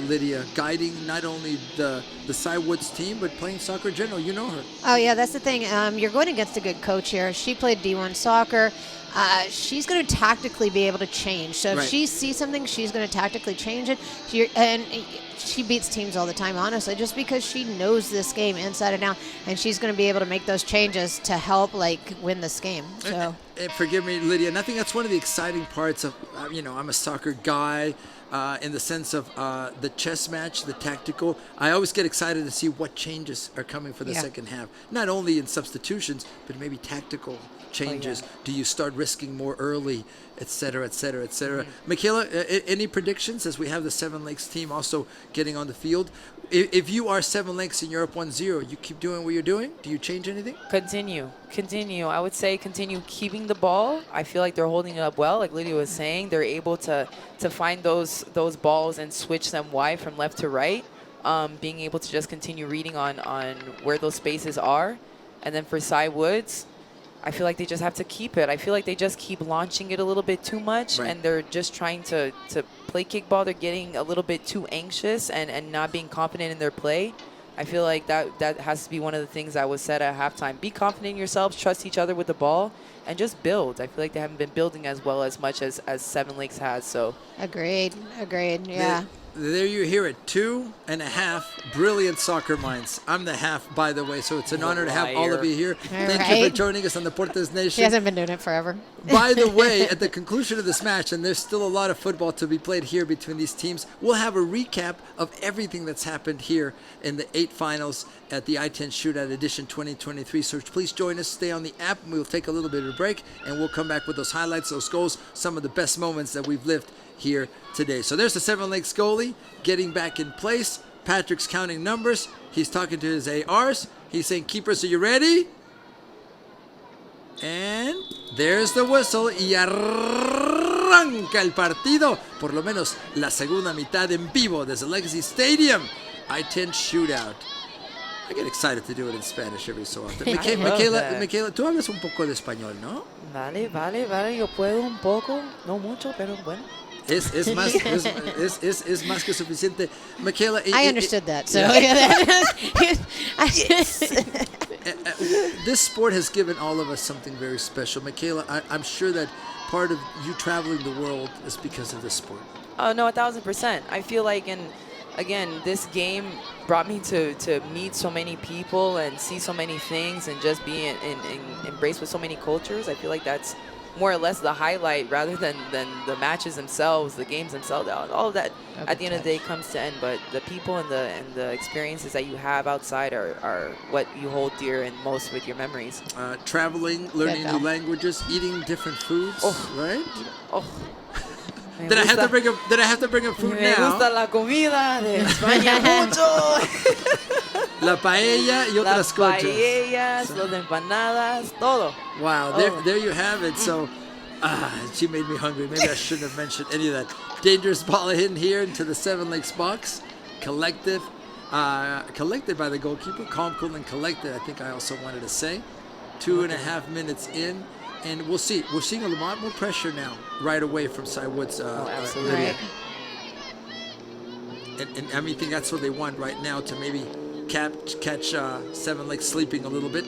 Lydia, guiding not only the Cywoods team, but playing soccer in general. You know her. Oh, yeah, that's the thing. You're going against a good coach here. She played D1 soccer. She's going to tactically be able to change. So if she sees something, she's going to tactically change it. And she beats teams all the time, honestly, just because she knows this game inside and out, and she's going to be able to make those changes to help, like, win this game. So. And forgive me, Lydia, and I think that's one of the exciting parts of, I'm a soccer guy in the sense of the chess match, the tactical. I always get excited to see what changes are coming for the second half, not only in substitutions, but maybe tactical changes. Do you start risking more early, et cetera, et cetera, et cetera? Michaela, any predictions as we have the Seven Lakes team also getting on the field? If you are Seven Lakes and you're up 1-0, you keep doing what you're doing? Do you change anything? Continue. I would say continue keeping the ball. I feel like they're holding it up well. Like Lydia was saying, they're able to find those balls and switch them wide from left to right. Being able to just continue reading on where those spaces are. And then for Cywoods, I feel like they just have to keep it. I feel like they just keep launching it a little bit too much, and they're just trying to play kickball. They're getting a little bit too anxious and not being confident in their play. I feel like that has to be one of the things that was said at halftime. Be confident in yourselves, trust each other with the ball, and just build. I feel like they haven't been building as well as much as Seven Lakes has. So Agreed, yeah. There you hear it, 2.5 brilliant soccer minds. I'm the half, by the way, so it's an honor to have all of you here. Thank you for joining us on the Deportes Nation. She hasn't been doing it forever. By the way, at the conclusion of this match, and there's still a lot of football to be played here between these teams, we'll have a recap of everything that's happened here in the 8 finals at the I-10 Shootout Edition 2023. So please join us, stay on the app, and we'll take a little bit of a break, and we'll come back with those highlights, those goals, some of the best moments that we've lived here today. So there's the Seven Lakes goalie getting back in place. Patrick's counting numbers. He's talking to his ARs. He's saying, keepers, are you ready? And there's the whistle. Y arranca el partido, por lo menos la segunda mitad en vivo desde Legacy Stadium. I-10 Shootout. I get excited to do it in Spanish every so often. Michaela, tú hablas un poco de español, ¿no? Vale, yo puedo un poco, no mucho, pero bueno. Es más que suficiente. Michaela, I understood that. So this sport has given all of us something very special. Michaela, I'm sure that part of you traveling the world is because of this sport. Oh, no, 1,000%. I feel like, again, this game brought me to meet so many people and see so many things and just be embraced with so many cultures. I feel like that's more or less the highlight rather than the matches themselves, the games themselves. All of that at the end of the day comes to end. But the people and the experiences that you have outside are what you hold dear and most with your memories. Traveling, learning new languages, eating different foods, right? Oh. Did I have to bring a food Me now? gusta la comida de España mucho. La paella y otras Las cosas. paellas, las empanadas, todo. Wow, there you have it. So, she made me hungry. Maybe I shouldn't have mentioned any of that. Dangerous ball hidden here into the Seven Lakes box. Collected by the goalkeeper. Calm, cool, and collected, I think I also wanted to say. 2.5 minutes in. And we'll see. We're seeing a lot more pressure now, right away from Cy Woods. Absolutely. Lydia. And I mean, I think that's what they want right now, to maybe catch Seven Lakes sleeping a little bit.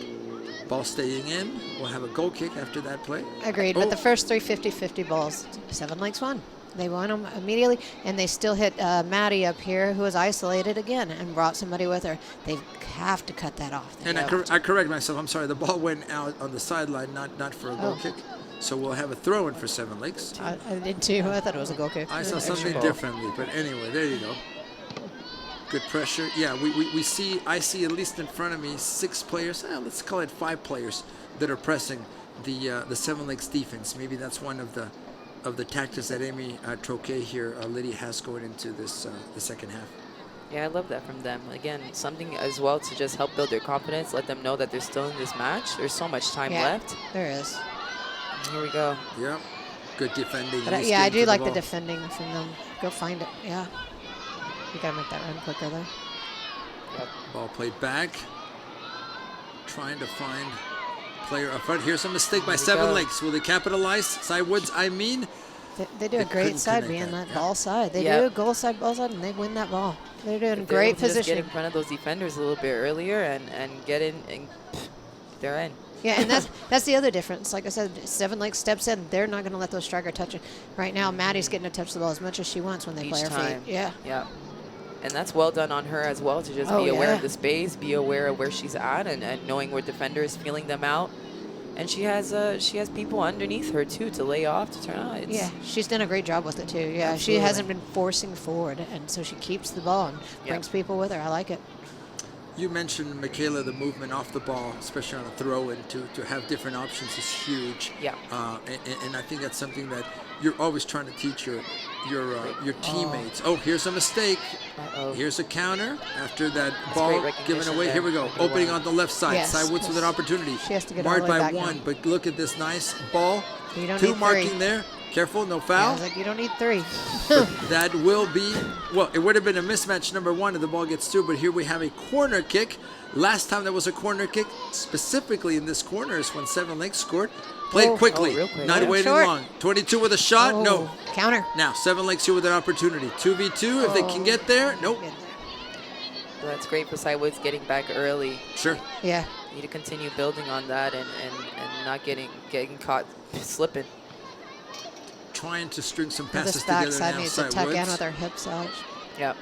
Ball staying in. We'll have a goal kick after that play. Agreed. But the first 3 50-50 balls, Seven Lakes won. They won them immediately, and they still hit Maddie up here, who was isolated again, and brought somebody with her. They have to cut that off. And I correct myself. I'm sorry. The ball went out on the sideline, not for a goal kick. So we'll have a throw in for Seven Lakes. I did too. I thought it was a goal kick. I saw something differently, but anyway, there you go. Good pressure. Yeah, I see at least in front of me 6 players. Let's call it 5 players that are pressing the Seven Lakes defense. Maybe that's one of the tactics that Amy Troquet here, Lydia, has going into this the second half. Yeah, I love that from them. Again, something as well to just help build their confidence, let them know that they're still in this match. There's so much time left. There is. Here we go. Yeah, good defending. But I do like the defending from them. Go find it. Yeah. You got to make that run quicker, though. Yep. Ball played back. Trying to find player up front. Here's a mistake by Seven Lakes. Will they capitalize? Side Woods, I mean. They do a great side being that ball side. They do a goal side, ball side, and they win that ball. They're doing great position. Just get in front of those defenders a little bit earlier and get in, and they're in. Yeah, and that's the other difference. Like I said, Seven Lakes steps in. They're not going to let those striker touch it. Right now, Maddie's getting to touch the ball as much as she wants when they play her feet. Yeah. Yeah. And that's well done on her as well, to just be aware of the space, be aware of where she's at, and knowing where defenders, feeling them out. And she has people underneath her too to lay off, to turn on. Yeah, she's done a great job with it too. Yeah, absolutely. She hasn't been forcing forward, and so she keeps the ball and brings people with her. I like it. You mentioned, Michaela, the movement off the ball, especially on a throw, and to have different options is huge. Yeah. And I think that's something that you're always trying to teach your teammates. Oh, here's a mistake. Here's a counter after that ball given away. Here we go. Opening on the left side. Yes, Side Woods with an opportunity. She has to get marked all the way by back 1, now. but look at this nice ball. You don't 2 need marking 3. there. Careful, no Yeah, I foul. was like, you don't need 3. That will be, well, it would have been a mismatch number 1 if the ball gets through, but here we have a corner kick. Last time there was a corner kick, specifically in this corner, is when Seven Lakes scored. Played quickly, real quick. not waiting long. 22 with a shot, no. Counter. Now, Seven Lakes here with an opportunity. 2v2, if they can get there, nope. Well, that's great for Sidewoods getting back early. Sure. Yeah. You need to continue building on that and not getting caught slipping. Trying to string some The passes back together side now, needs to tuck in Woods. with her hips out. Yep.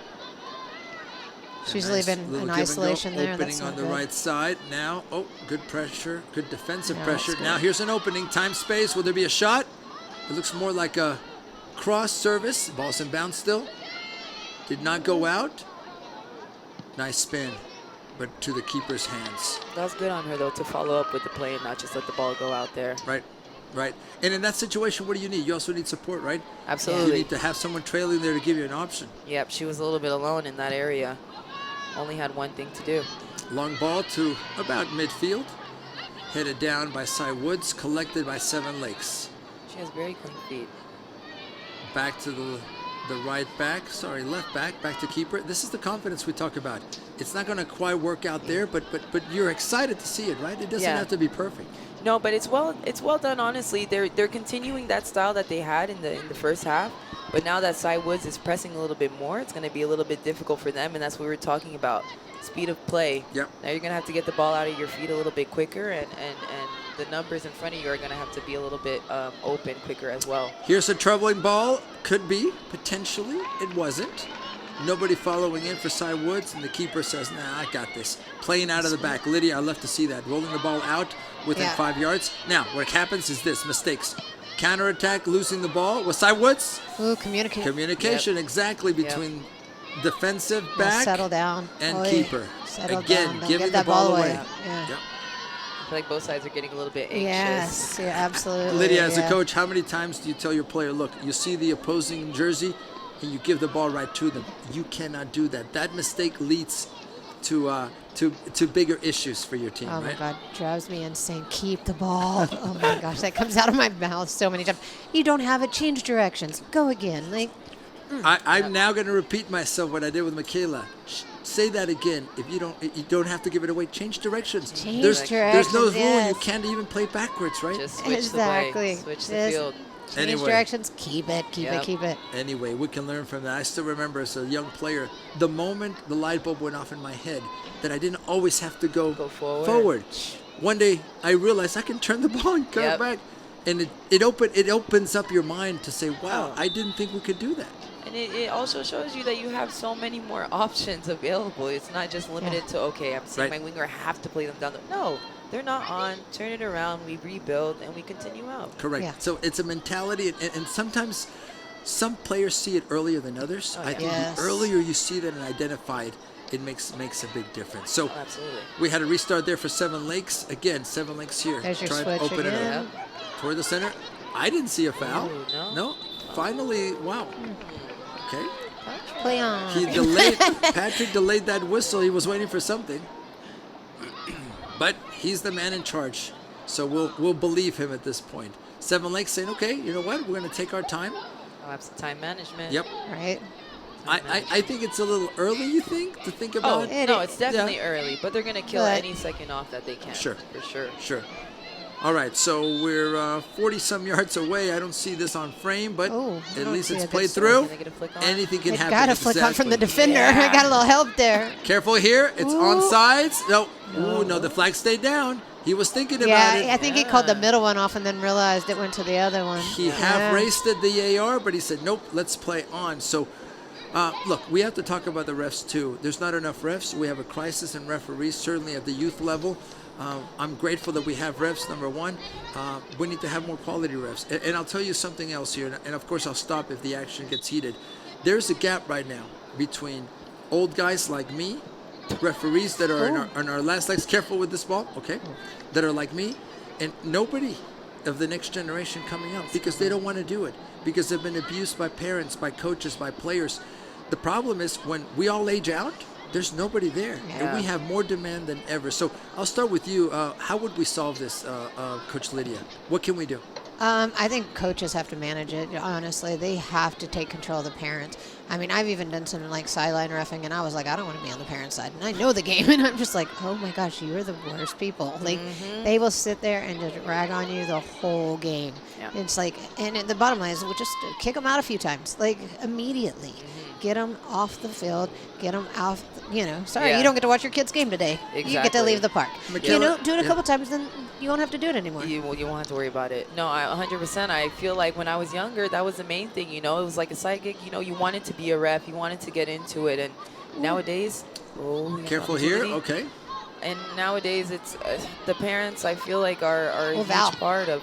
She's Nice leaving little an give and go. isolation there. Opening That's on not the good. right side. Now, good pressure, good defensive Yeah, pressure. that's good. Now here's an opening, time, space. Will there be a shot? It looks more like a cross service. Ball's in bounds still. Did not go out. Nice spin, but to the keeper's hands. That was good on her, though, to follow up with the play and not just let the ball go out there. Right. And in that situation, what do you need? You also need support, right? Absolutely. You need to have someone trailing there to give you an option. Yep, she was a little bit alone in that area. Only had one thing to do. Long ball to about midfield. Headed down by Cy Woods, collected by Seven Lakes. She has very clean feet. back to the right back. Sorry, left back. Back to keeper. This is the confidence we talk about. It's not going to quite work out there, but you're excited to see it, right? It doesn't have to be perfect. No, but it's well done. Honestly, they're continuing that style that they had in the first half. But now that Cy Woods is pressing a little bit more, it's going to be a little bit difficult for them, and that's what we were talking about. Speed of play. Yep. Now you're going to have to get the ball out of your feet a little bit quicker, and the numbers in front of you are going to have to be a little bit open quicker as well. Here's a troubling ball. Could be, potentially. It wasn't. Nobody following in for Cy Woods, and the keeper says, nah, I got this. Playing out of the back. Lydia, I love to see that. Rolling the ball out within 5 yards. Now, what happens is this, mistakes. Counterattack, losing the ball. Was Cy Woods? Ooh, communication. Exactly, between defensive back settle down. and keeper. Settle Again, down. giving that the ball away. Yeah. Yep. I feel like both sides are getting a little bit anxious. Yes, yeah, absolutely. Lydia, as a coach, how many times do you tell your player, look, you see the opposing jersey and you give the ball right to them? You cannot do that. That mistake leads to bigger issues for your team, Oh, right? my God. Drives me insane. Keep the ball. Oh, my gosh. That comes out of my mouth so many times. You don't have it. Change directions. Go again. Like, I'm now going to repeat myself what I did with Michaela. Say that again. If you don't have to give it away. Change directions. There's no rule. yes. You can't even play backwards, right? Just switch Exactly. the play. Switch the Yes. field. change Anyway. directions. Keep it. Keep it. Anyway, we can learn from that. I still remember as a young player, the moment the light bulb went off in my head, that I didn't always have to go forward. One day, I realized I can turn the ball and cut it back. And it opens up your mind to say, wow, I didn't think we could do that. And it also shows you that you have so many more options available. It's not just limited to, okay, I'm seeing my winger, I have to play them down. No, they're not on. Turn it around. We rebuild, and we continue out. Correct. Yeah. So it's a mentality, and sometimes some players see it earlier than others. I think the earlier you see that and identify it, it makes a big difference. So absolutely. We had a restart there for Seven Lakes. Again, Seven Lakes here. There's your Trying to switch open it again. up. Toward the center. I didn't see a foul. Oh, No. Finally, wow. Okay. Play on. He delayed. Patrick delayed that whistle. He was waiting for something. But he's the man in charge, so we'll believe him at this point. Seven Lakes saying, okay, you know what? We're going to take our time. I'll have some time management. Yep. Right. I think it's a little early, you think, to think about? No, it's definitely early, but they're going to kill any second off that they can. Sure. For sure. Sure. All right, so we're 40-some yards away. I don't see this on frame, but at least it's played through. Anything can happen. Got to flick on from the defender. I got a little help there. Careful here. It's onside. No. Ooh, no, the flag stayed down. He was thinking about it. Yeah, I think he called the middle one off and then realized it went to the other one. He half-raced the AR, but he said, nope, let's play on. So, look, we have to talk about the refs, too. There's not enough refs. We have a crisis in referees, certainly at the youth level. I'm grateful that we have refs, number one. We need to have more quality refs. And I'll tell you something else here, and of course I'll stop if the action gets heated. There's a gap right now between old guys like me, referees that are in our last legs, careful with this ball, okay, that are like me, and nobody of the next generation coming up because they don't want to do it, because they've been abused by parents, by coaches, by players. The problem is when we all age out, there's nobody there, and we have more demand than ever. So I'll start with you. How would we solve this, Coach Lydia? What can we do? I think coaches have to manage it, honestly. They have to take control of the parents. I mean, I've even done some like sideline reffing, and I was like, I don't want to be on the parent side. And I know the game, and I'm just like, oh my gosh, you're the worst people. Like, they will sit there and just rag on you the whole game. Yeah. It's like, and the bottom line is, we'll just kick them out a few times, like immediately. Get them off the field. Get them out. You don't get to watch your kid's game today. Exactly. You get to leave the park. Michaela, do it a couple times, then you won't have to do it anymore. You won't have to worry about it. No, 100%. I feel like when I was younger, that was the main thing. It was like a side gig. You wanted to be a ref. You wanted to get into it. And nowadays, careful here. Okay. And nowadays, it's the parents. I feel like are a huge part of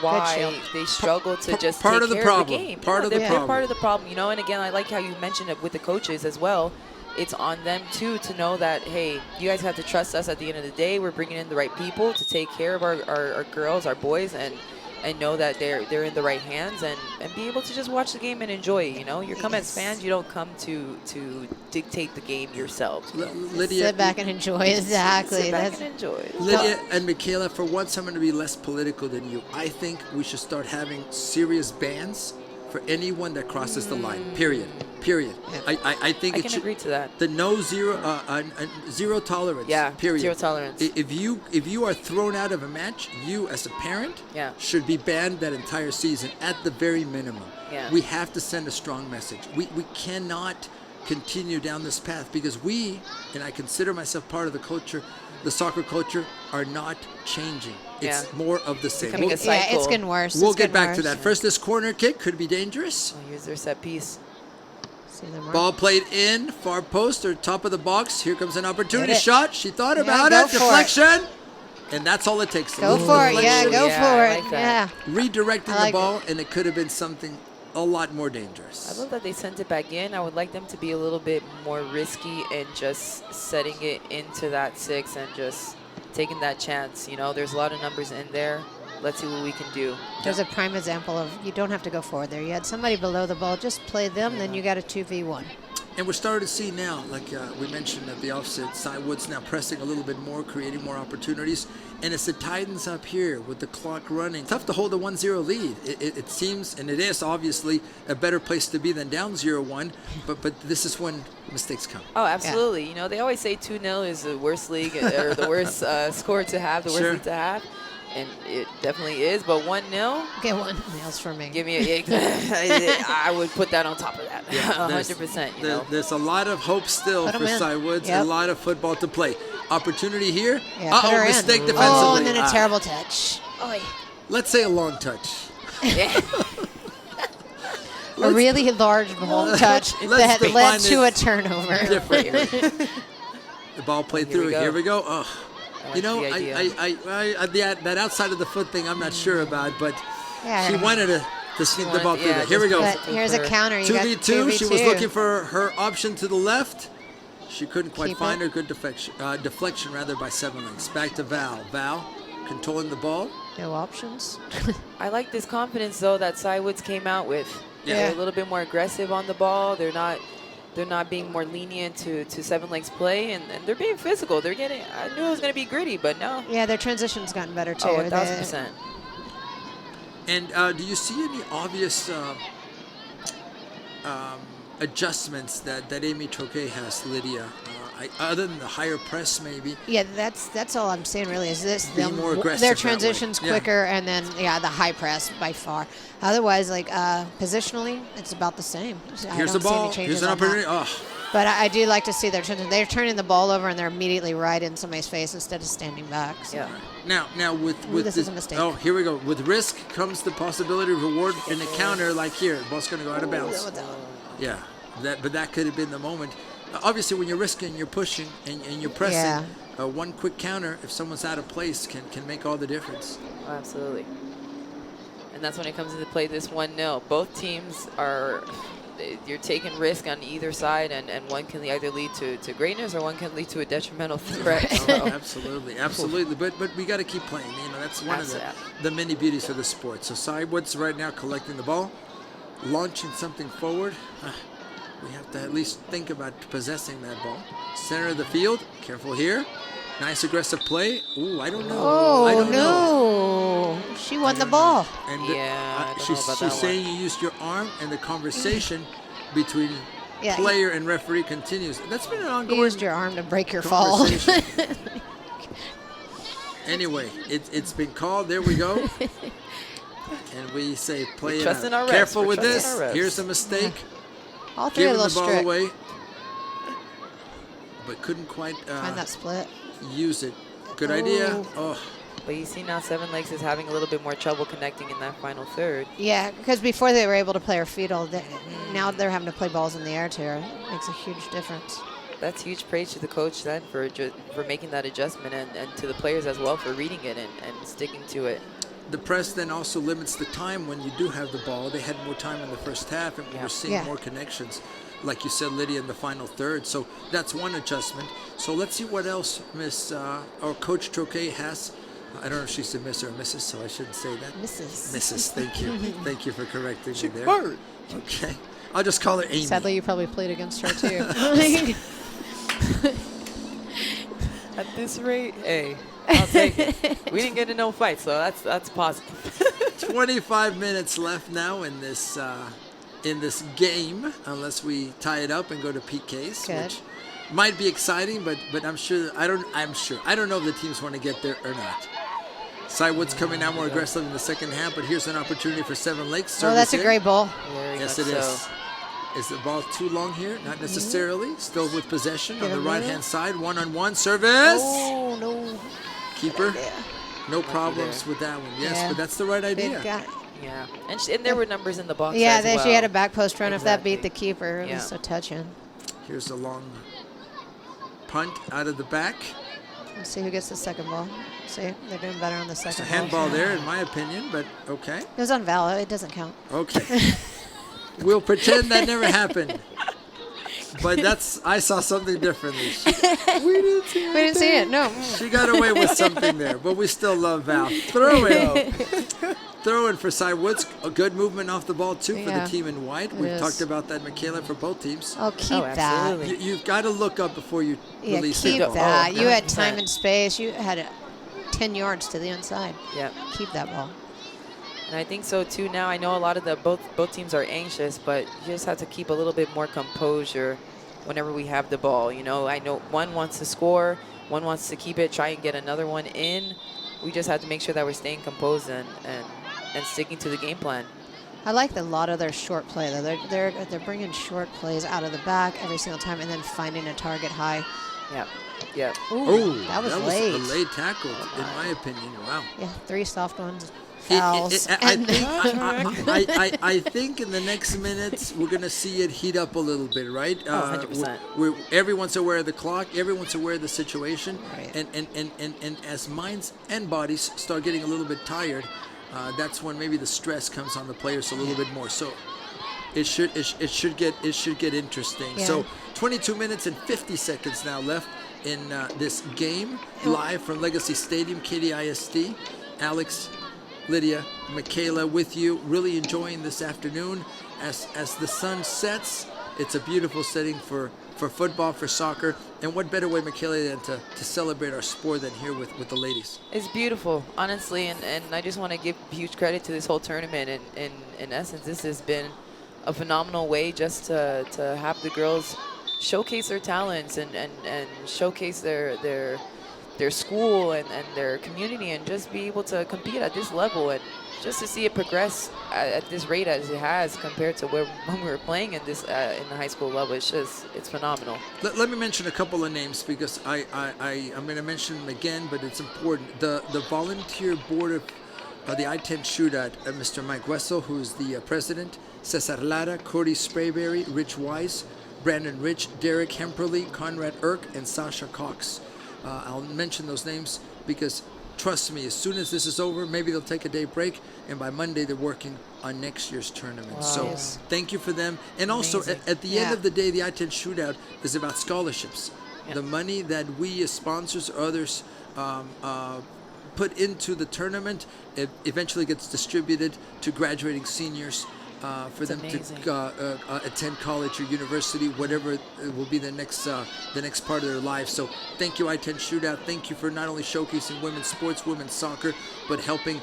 why they struggle to just part take of the care problem. of the game. Part of the they're problem. part of the problem, And again, I like how you mentioned it with the coaches as well. It's on them too to know that, hey, you guys have to trust us. At the end of the day, we're bringing in the right people to take care of our girls, our boys, and and know that they're in the right hands and be able to just watch the game and enjoy it. You know, you come as fans, you don't come to dictate the game yourselves. You know? Lydia, sit back and enjoy. Exactly. Sit back and enjoy. Lydia and Michaela, for once I'm going to be less political than you. I think we should start having serious bans for anyone that crosses the line. Period. Yeah. I think I it can should agree to that. the zero tolerance. Yeah, Period. zero tolerance. If you are thrown out of a match, you as a parent should be banned that entire season at the very minimum. Yeah. We have to send a strong message. We cannot continue down this path because we, and I consider myself part of the culture, the soccer culture, are not changing. It's more of the same. Becoming a cycle. Yeah, it's getting worse. We'll It's get getting back to worse. that. First, this corner kick could be dangerous. Oh, here's their set piece. See the mark? Ball played in, far post or top of the box. Here comes an opportunity Hit it. shot. She thought Yeah, about go it. for it. Deflection. And that's all it takes. A Go little for it. Yeah, deflection. go Yeah, for I it. like that. Yeah. Redirecting I like the ball, and it could have been something a lot more dangerous. I love that they sent it back in. I would like them to be a little bit more risky and just setting it into that 6 and just taking that chance. You know, there's a lot of numbers in there. Let's see what we can do. There's a prime example of you don't have to go forward there. You had somebody below the ball, just play them, then you got a 2v1. And we're starting to see now, like we mentioned at the offset, Cy Woods now pressing a little bit more, creating more opportunities. And it's the Titans up here with the clock running. Tough to hold a 1-0 lead. It seems, and it is obviously, a better place to be than down 0-1. But this is when mistakes come. Oh, absolutely. You know, they always say 2-0 is the worst league or the worst score to have, the worst league to have. And it definitely is, but 1-0. Get 1 nails for me. Give me I would put that on top of that. Yeah, 100%. You know. There's a lot of hope still Put 'em for in. Cy Woods. Yep. A lot of football to play. Opportunity here. Yeah, put her in. Mistake defensively. Oh, and then a terrible touch. Oy. Let's say a long touch. A really large ball touch let's that led define to it a turnover. Differently. The ball played Here we through. go. Here we go. Oh. I like You know, the idea. that outside of the foot thing, I'm not sure about, but Yeah, she yeah. wanted to sneak the ball through there. just Here we go. But here's a counter. You got 2v2. She was 2v2. looking for her option to the left. She couldn't quite Keep find it. her. Good deflection rather by 7 links. Back to Val. Val controlling the ball. No options. I like this confidence, though, that Cy Woods came out with. Yeah. They're a little bit more aggressive on the ball. They're not being more lenient to 7 links play, and they're being physical. They're getting. I knew it was going to be gritty, but no. Yeah, their transition's gotten better too. Oh, They- 1,000%. And do you see any obvious adjustments that Amy Troquet has, Lydia? Other than the higher press, maybe. Yeah, that's all I'm saying really is this. Being more aggressive their that way. transitions Yeah. quicker, and then the high press by far. Otherwise, like positionally, it's about the same. Here's I the don't see any ball. changes Here's an on that. opportunity. Oh, But I do like to see their transition. They're turning the ball over and they're immediately right in somebody's face instead of standing back. So. Yeah. Now with this is a mistake. Oh, here we go. With risk comes the possibility of reward in a counter like here. The ball's going to go out of bounds. Yeah, but that could have been the moment. Obviously, when you're risking, you're pushing, and you're pressing. Yeah. One quick counter, if someone's out of place, can make all the difference. Oh, absolutely. And that's when it comes into play, this 1-0. Both teams are, you're taking risk on either side, and one can either lead to greatness or one can lead to a detrimental threat. Oh, absolutely. But we got to keep playing. You know, that's one of the many beauties of the sport. So Cy Woods right now collecting the ball, launching something forward. We have to at least think about possessing that ball. Center of the field. Careful here. Nice aggressive play. Ooh, I don't know. I Oh don't know. no! She won the ball. And Yeah, I don't know she's about that saying one. you used your arm, and the conversation between Yeah, player and referee continues. That's been an You ongoing used your arm to break your fall. conversation. Anyway, it's been called. There we go. And we say play it trusting out. our refs. Careful We're with trusting this. our refs. Here's a mistake. All three are a Giving the little ball strict. away. But couldn't quite Find that split. use it. Good idea. Oh, But you see now 7 Lakes is having a little bit more trouble connecting in that final third. Yeah, because before they were able to play her feet all day, now they're having to play balls in the air to her. It makes a huge difference. That's huge praise to the coach then for making that adjustment, and to the players as well for reading it and sticking to it. the press then also limits the time when you do have the ball. They had more time in the first half, and we're seeing more connections, like you said, Lydia, in the final third. So that's one adjustment. So let's see what else Miss or Coach Troquet has I don't know if she's a Miss or a Mrs., so I shouldn't say that. Mrs. Mrs., thank you. Thank you for correcting me there. Bird. Okay. I'll just call her Amy. Sadly, you probably played against her too. At this rate, hey, I'll take it. We didn't get in no fight, so that's positive. 25 minutes left now in this game, unless we tie it up and go to PKs, Good. which might be exciting, but I'm sure I don't know if the teams want to get there or not. Cywood's coming out more aggressive in the second half, but here's an opportunity for Seven Lakes. Oh, that's a great ball. Very Yes, much it is. so. Is the ball too long here? Not necessarily. Still with possession on Give the it a right-hand side. One-on-one service. Oh, no. Keeper. Yeah. No problems with that one. Yes, Yeah. but that's the right idea. Big guy. Yeah, and there were numbers in the box. Yeah, as then well. she had a back post run. If that beat the Exactly. keeper, it Yeah. was so touching. Here's a long punt out of the back. Let's see who gets the second ball. See, they're doing better on the It's second a ball. handball there, in my opinion, but okay. It was on Val. It doesn't count. Okay. We'll pretend that never happened. But I saw something differently. We didn't see it. We didn't see it. No. She got away with something there, but we still love Val. Throw in. Throw in for Cy Woods. A good movement off the ball, too, for the Yeah. team in white. It We've is. talked about that, Michaela, for both teams. Oh, keep Oh, that. absolutely. You've got to look up before you Yeah, release keep it. that. You had 100%. time and space. You had 10 yards to the inside. Yeah. Keep that ball. And I think so too. Now I know a lot of both teams are anxious, but you just have to keep a little bit more composure whenever we have the ball. You know, I know one wants to score, one wants to keep it, try and get another one in. We just have to make sure that we're staying composed and sticking to the game plan. I like a lot of their short play though. They're bringing short plays out of the back every single time and then finding a target high. Yep. Yep. Oh, that was late. a late tackle, in my opinion. Wow. Yeah, 3 soft ones. I Fouls. and think in the next minutes we're going to see it heat up a little bit, right? 100%. Everyone's aware of the clock. Everyone's aware of the situation. Right. And as minds and bodies start getting a little bit tired, that's when maybe the stress comes on the players a little bit more. So it should get interesting. Yeah. So 22 minutes and 50 seconds now left in this game, live from Legacy Stadium, KISD. Alex, Lydia, Michaela with you, really enjoying this afternoon as the sun sets. It's a beautiful setting for football, for soccer, and what better way, Michaela, than to celebrate our sport than here with the ladies. It's beautiful, honestly, and I just want to give huge credit to this whole tournament. And in essence, this has been a phenomenal way just to have the girls showcase their talents and showcase their school and their community and just be able to compete at this level and just to see it progress at this rate as it has compared to when we were playing in this in the high school level. It's phenomenal. Let me mention a couple of names because I'm going to mention them again, but it's important. The volunteer board of the I-10 Shootout, Mr. Mike Wessel, who's the president, Cesar Lara, Cody Sprayberry, Rich Wise, Brandon Rich, Derek Hemperly, Conrad Irk, and Sasha Cox. I'll mention those names because, trust me, as soon as this is over, maybe they'll take a day break, and by Monday they're working on next year's tournament. Wow. So Yes. thank you for them. And also, Amazing. at the end Yeah. of the day, the I-10 Shootout is about scholarships. Yeah. The money that we as sponsors or others put into the tournament, it eventually gets distributed to graduating seniors for them amazing. to attend college or university, whatever it will be the next part of their lives. So thank you, I-10 Shootout. Thank you for not only showcasing women's sports, women's soccer, but helping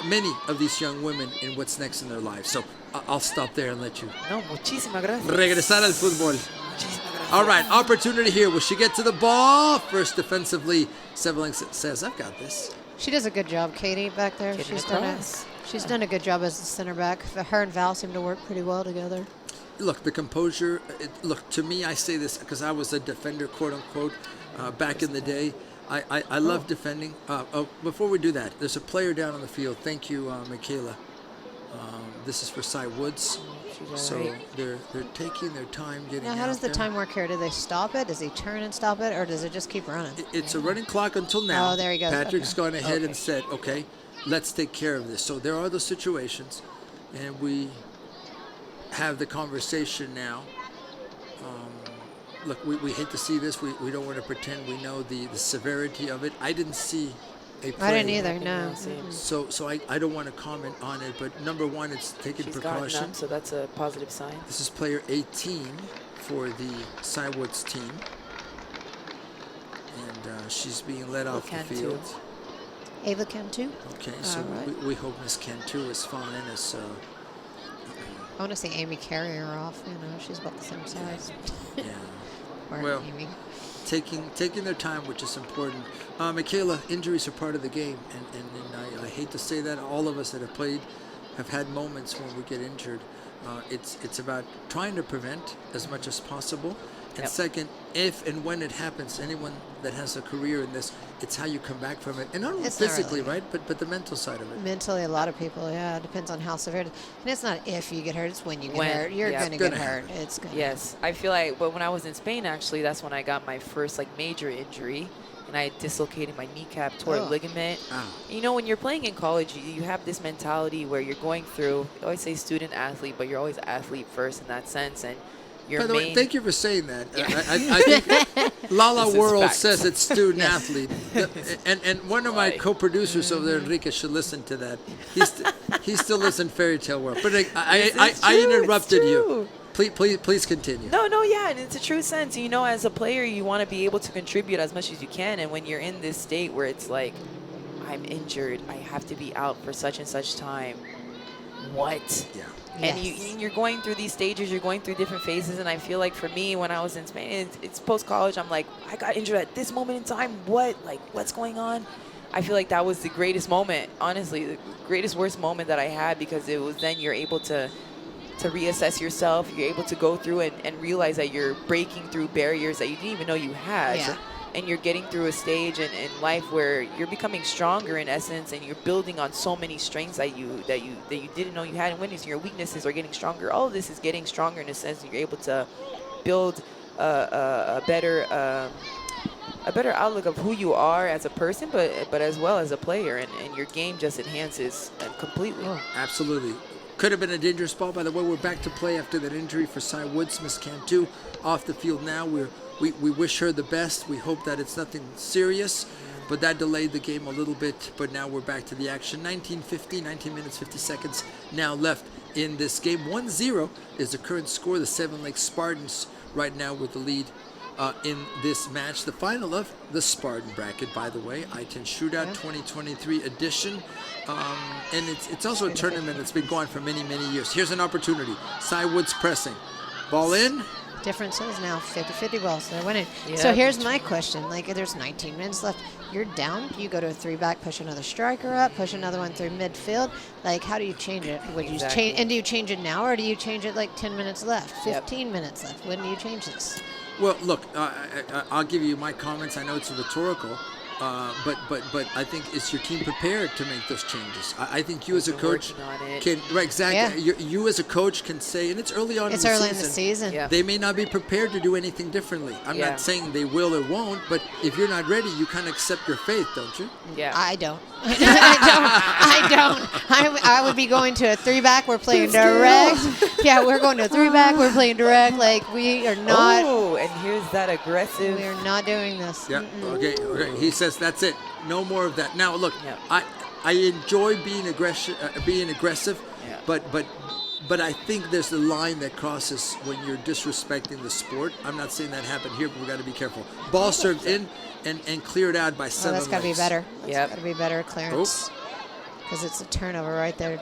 many of these young women in what's next in their lives. So I'll stop there and let you No, muchísimas gracias. regresar al fútbol. Muchísimas gracias. All right, opportunity here. Will she get to the ball? First defensively, Severling says, I've got this. she does a good job, Katie, back there. Getting across. She's done a good job as a center back. Her and Val seem to work pretty well together. Look, the composure, look, to me, I say this because I was a defender, quote unquote, back in the day. I love defending. Before we do that, there's a player down on the field. Thank you, Michaela. This is for Cy Woods. She's all So right. they're taking their time getting Now, how out does the there. time work here? Do they stop it? Does he turn and stop it, or does it just keep running? It's a running clock until now. Oh, there he goes. Patrick's Okay. gone ahead Okay. and said, okay, let's take care of this. So there are those situations, and we have the conversation now. Look, we hate to see this. We don't want to pretend we know the severity of it. I didn't see a play. I didn't either. No. So I don't want to comment on it, but number one, it's taking She's precaution. gotten up, so that's a positive sign. This is player 18 for the Cywoods team. And she's being led off the field. Ava Cantu. Okay, so we hope Miss Cantu is fine. I want to see Amy carry her off. You know, she's about the same size. Yeah. Or Well, Amy. taking their time, which is important. Michaela, injuries are part of the game, and I hate to say that. All of us that have played have had moments when we get injured. It's about trying to prevent as much as possible. And second, if and when it happens, anyone that has a career in this, it's how you come back from it. And not only physically, right, but the mental side of it. Mentally, a lot of people, it depends on how severe it is. And it's not if you get hurt, it's when you get hurt. You're going to get hurt. It's going Yes. I feel like, but when I was in Spain, actually, that's when I got my first, major injury. And I dislocated my kneecap, tore a ligament. You know, when you're playing in college, you have this mentality where you're going through, I always say student athlete, but you're always athlete first in that sense. And by the way, thank you for saying that. I think Lala World says it's student athlete. And one of my co-producers over there, Enrique, should listen to that. He still listens Fairy Tale World. But I interrupted you. Please continue. No, and it's a true sense. You know, as a player, you want to be able to contribute as much as you can. And when you're in this state where it's like, I'm injured, I have to be out for such and such time. What? Yeah. And you're going through these stages, you're going through different phases, and I feel like for me, when I was in Spain, it's post-college, I'm like, I got injured at this moment in time. What's going on? I feel like that was the greatest moment, honestly, the greatest worst moment that I had, because it was then you're able to reassess yourself, you're able to go through and realize that you're breaking through barriers that you didn't even know you had. Yeah. And you're getting through a stage in life where you're becoming stronger in essence, and you're building on so many strengths that you didn't know you had, and when your weaknesses are getting stronger. All of this is getting stronger in a sense, and you're able to build a better outlook of who you are as a person, but as well as a player, and your game just enhances completely. Oh, absolutely. Could have been a dangerous ball. By the way, we're back to play after that injury for Cywoods. Miss Cantu off the field now. We wish her the best. We hope that it's nothing serious, but that delayed the game a little bit. But now we're back to the action. 19 minutes, 50 seconds now left in this game. 1-0 is the current score. The Seven Lakes Spartans right now with the lead in this match. The final of the Spartan bracket, by the way. I-10 Shootout 2023 edition. And it's also a tournament that's been going for many, many years. Here's an opportunity. Cywoods pressing. Ball in. Difference is now 50-50 balls. They're winning. Yep. So here's my question. There's 19 minutes left. You're down. You go to a 3-back, push another striker up, push another one through midfield. How do you change it? Would you change? And do you change it now, or do you change it 10 minutes left, 15 minutes left? When do you change this? Well, look, I'll give you my comments. I know it's rhetorical, but I think it's your team prepared to make those changes. I think you as a coach can, right, exactly. Yeah. You as a coach can say, and it's early on in the season. Yeah. They may not be prepared to do anything differently. I'm not saying they will or won't, but if you're not ready, you kind of accept your fate, don't you? Yeah. I don't. I don't. I would be going to a 3-back. We're playing direct. Yeah, we're going to a 3-back. We're playing direct. We are not. Oh, and here's that aggressive. We are not doing this. Yeah. Okay. He says that's it. No more of that. Now, look, I enjoy being aggressive. Yeah. But I think there's a line that crosses when you're disrespecting the sport. I'm not saying that happened here, but we got to be careful. Ball served in and cleared out by Seven That's got to be better. Yeah. Got to be better clearance. Because it's a turnover right there.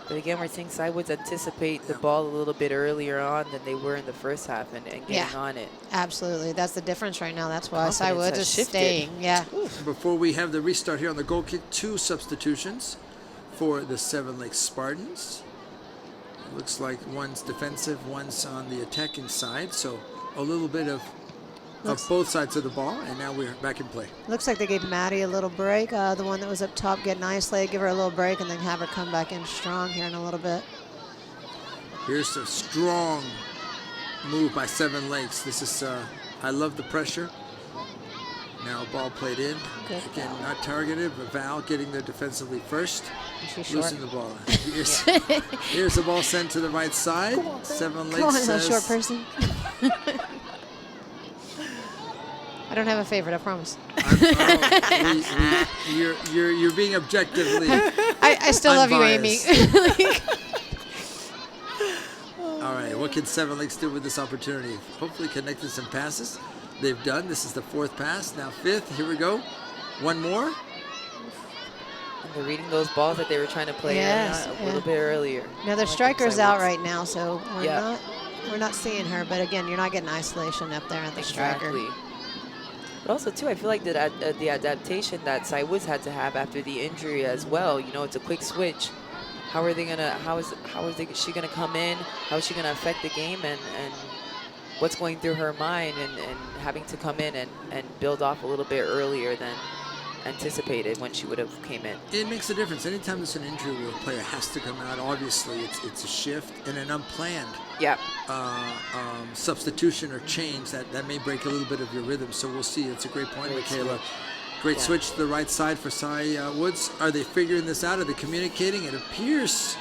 But again, we're seeing Cywoods anticipate the ball a little bit earlier on than they were in the first half and getting on it. Absolutely. That's the difference right now. That's why Confidence Cywoods has is shifted. staying. Yeah. Before we have the restart here on the goal kick, 2 substitutions for the Seven Lakes Spartans. It looks like one's defensive, one's on the attacking side. So a little bit of both sides of the ball, and now we're back in play. Looks like they gave Maddie a little break. The one that was up top getting isolated, give her a little break, and then have her come back in strong here in a little bit. Here's a strong move by Seven Lakes. This is, I love the pressure. Now ball played in. Good. Again, not targeted, but Val getting there defensively first. She's short. Losing the ball. Here's the ball sent to the right side. Seven Lakes Come on, says, little short person. I don't have a favorite, I promise. You're being objectively. I still love you, Amy. All right, what can Seven Lakes do with this opportunity? Hopefully connecting some passes. They've done. This is the 4th pass. Now 5th. Here we go. One more. And they're reading those balls that they were trying to play a little bit earlier. Now their striker's out right now, so Yeah. we're not seeing her. But again, you're not getting isolation up there at the striker. Exactly. But also, too, I feel like the adaptation that Cy Woods had to have after the injury as well. You know, it's a quick switch. How are they gonna? She gonna come in? How is she gonna affect the game? And what's going through her mind? And having to come in and build off a little bit earlier than anticipated when she would have came in. It makes a difference. Anytime there's an injury where a player has to come out, obviously it's a shift and an unplanned substitution or change that may break a little bit of your rhythm. So we'll see. It's a great point, Michaela. Great switch to the right side for Cy Woods. Are they figuring this out? Are they communicating? It appears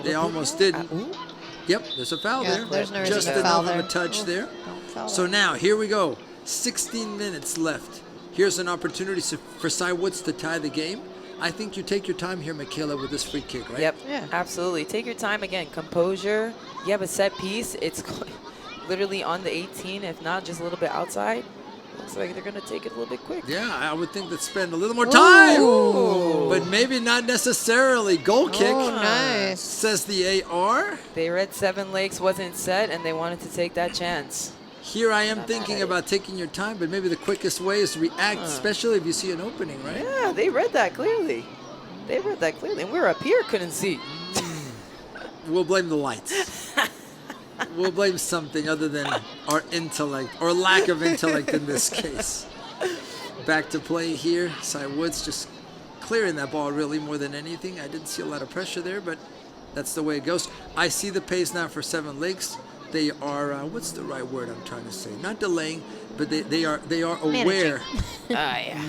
they almost didn't. Yep, there's a foul there. There's no Just reason to enough foul of a there. touch there. Don't foul So there. now, here we go. 16 minutes left. Here's an opportunity for Cy Woods to tie the game. I think you take your time here, Michaela, with this free kick, right? Yep, Yeah. absolutely. Take your time. Again, composure. You have a set piece. It's literally on the 18, if not just a little bit outside. Looks like they're going to take it a little bit quick. Yeah, I would think they'd spend a little more time. Ooh. But maybe not necessarily. Goal kick, Oh, nice. says the AR. They read Seven Lakes wasn't set, and they wanted to take that chance. Here I am thinking about taking your time, but maybe the quickest way is to react, especially if you see an opening, right? Yeah, they read that clearly. They read that clearly. And we're up here, couldn't see. We'll blame the lights. We'll blame something other than our intellect, or lack of intellect in this case. Back to play here. Cy Woods just clearing that ball really more than anything. I didn't see a lot of pressure there, but that's the way it goes. I see the pace now for Seven Lakes. They are, what's the right word I'm trying to say? Not delaying, but they are aware,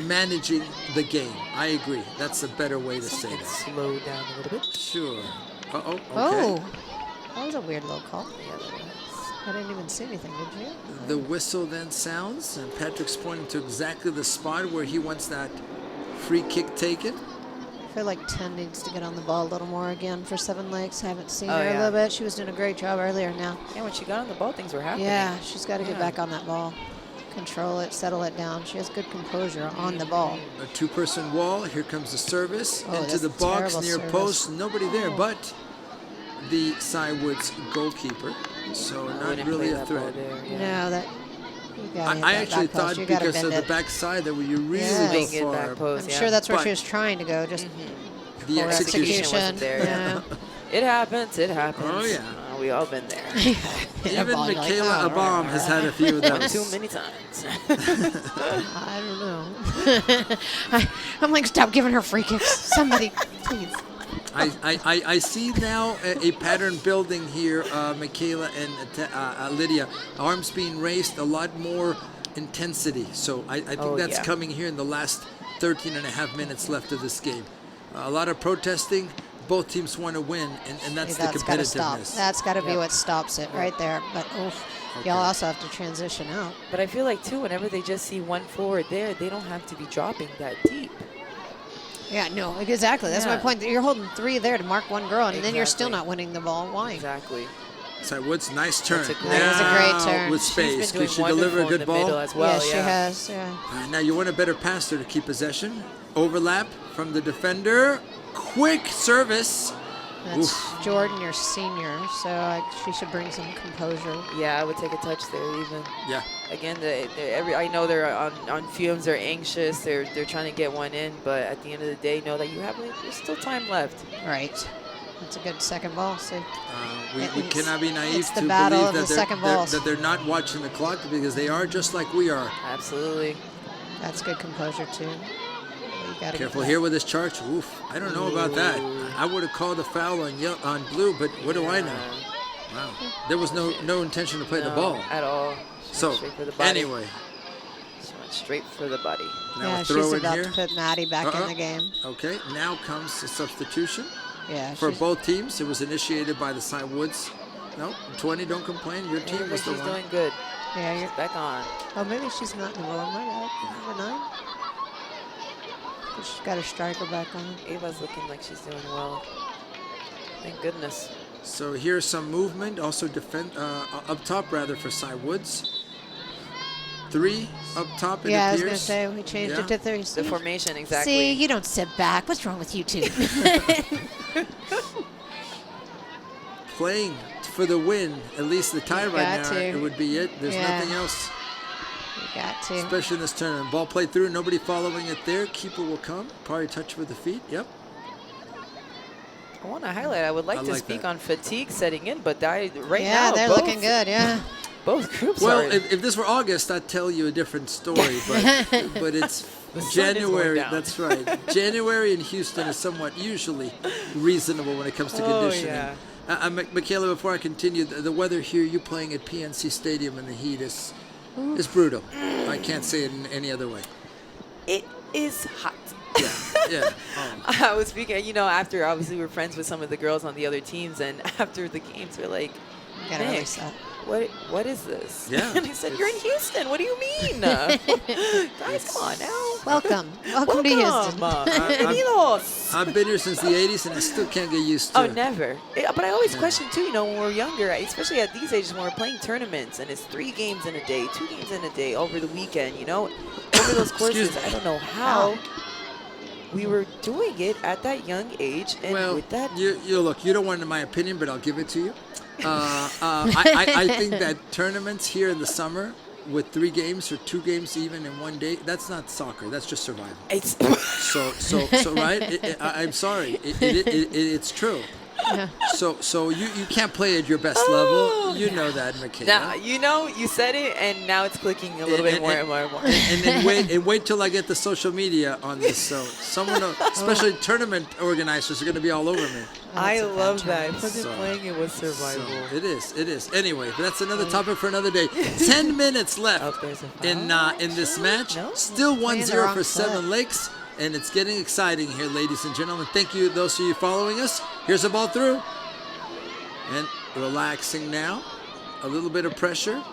managing the game. I agree. That's a better way to say that. Slow down a little bit. Sure. Uh-oh, okay. Oh, that was a weird little call. Yeah, there was. I didn't even see anything, did you? The whistle then sounds, and Patrick's pointing to exactly the spot where he wants that free kick taken. I feel like 10 needs to get on the ball a little more again for Seven Lakes. I haven't seen Oh, her a yeah. little bit. She was doing a great job earlier now. Yeah, when she got on the ball, things were happening. Yeah, she's got to get Yeah. back on that ball. Control it, settle it down. She has good composure on the ball. A two-person wall. Here comes the service Oh, into that's the a box terrible near service. post. Nobody there, Oh. but the Cy Woods goalkeeper. So I not wouldn't really play a that ball threat. there, yeah. No, that you got I actually thought because of the back. backside that you really Yes. Swing go it far. back post, I'm yeah. sure that's where But- she was trying to go. Just The poor execution. wasn't there. Yeah. It happens. It happens. Oh, yeah. We all been there. Even ball, you're like, Michaela oh, Abam has had a few of One those. too many times. I don't know. I'm like, stop giving her free kicks. Somebody, please. I see now a pattern building here, Michaela and Lydia. Arms being raised, a lot more intensity. So I think Oh, that's yeah. coming here in the last 13 and a half minutes left of this game. A lot of protesting. Both teams want to win, and that's the That's got to stop. competitiveness. That's got to be Yep. what stops it right there. But oof, Okay. y'all also have to transition out. But I feel like, too, whenever they just see one forward there, they don't have to be dropping that deep. Yeah, no, exactly. That's my Yeah. point. You're holding three there to mark one girl, and then you're still Exactly. not winning the ball. Why? Exactly. Cy Woods, nice turn. That's a great- That was a great Now turn. with She's space. She's been Could doing she deliver a wonderful good in the middle ball? as well. yes, yeah. she has. Yeah. Now you want a better passer to keep possession. Overlap from the defender. Quick service. That's Oof. Jordan, your senior, so she should bring some composure. Yeah, I would take a touch there even. Yeah. Again, I know they're on fumes. They're anxious. They're trying to get one in, but at the end of the day, know that there's still time left. Right. That's a good second ball. So We It's- cannot be naive it's the to battle believe of that the second balls. that they're not watching the clock, because they are just like we are. Absolutely. that's good composure too. You gotta Careful get here with this charge. Oof. I don't know about that. I would have called a foul on blue, but what do I know? Wow. There was no intention to play the No, ball. at all. So Straight for the body. anyway, She went straight for the body. now Yeah, a she's throw in about here. to put Maddie back in Uh-uh. the game. Okay, now comes the substitution Yeah, for she's- both teams. It was initiated by the Cy Woods. No, 20, don't complain. Your I team think was the she's one. doing good. Yeah, you're Back on. Oh, maybe she's not in the wrong. My bad. Number 9. But she's got her striker back on. Ava's looking like she's doing well. Thank goodness. So here's some movement, also up top rather for Cy Woods. 3 up top, it Yeah, I was appears. going to say, we changed it to 3. The formation, exactly. See, you don't sit back. What's wrong with you two? Playing for the win, at least the tie You right got now, to. it would be it. There's Yeah. nothing else, You got to. especially in this tournament. Ball played through, nobody following it there. Keeper will come, probably touch with the feet, yep. I want to highlight, I would like I to like speak that. on fatigue setting in, but right Yeah, now, they're both, looking good, yeah. Both groups Well, are. if this were August, I'd tell you a different story, but it's The sun is going January. down. That's right. January in Houston is somewhat usually reasonable when it comes to conditioning. yeah. Michaela, before I continue, the weather here, you playing at PNC Stadium in the heat is brutal. I can't say it in any other way. It is hot. Yeah. Oh. I was speaking, you know, after obviously we're friends with some of the girls on the other teams, and after the games, we're like, You gotta really Nick, set. what is this? Yeah. And he said, you're in Houston. What do you mean? Guys, come on now. Welcome to Houston. Bienvenidos. I've been here since the 80s, and I still can't get used to Oh, it. never. But I always question, too, you know, when we're younger, especially at these ages when we're playing tournaments, and it's 3 games in a day, 2 games in a day over the weekend, you know, over those courses. I don't know how we were doing it at that young age. And Well, with that, you look, you don't want my opinion, but I'll give it to you. I think that tournaments here in the summer with 3 games or 2 games even in one day, that's not soccer. That's just survival. it's So right? I'm sorry. It's true. Yeah. So you can't play at your best level. You know that, Michaela. now, you know, you said it, and now it's clicking a little bit more and more and more. And then wait till I get the social media on this. So someone, especially tournament organizers, are going to be all over me. I That's a bad love term. that. Because So- playing it was survival. So it is. Anyway, but that's another topic for another day. 10 minutes left Oh, there's a foul. in this match. No. Still Playing the 1-0 wrong for foot. Seven Lakes. And it's getting exciting here, ladies and gentlemen. Thank you, those of you following us. Here's the ball through. And relaxing now. A little bit of pressure.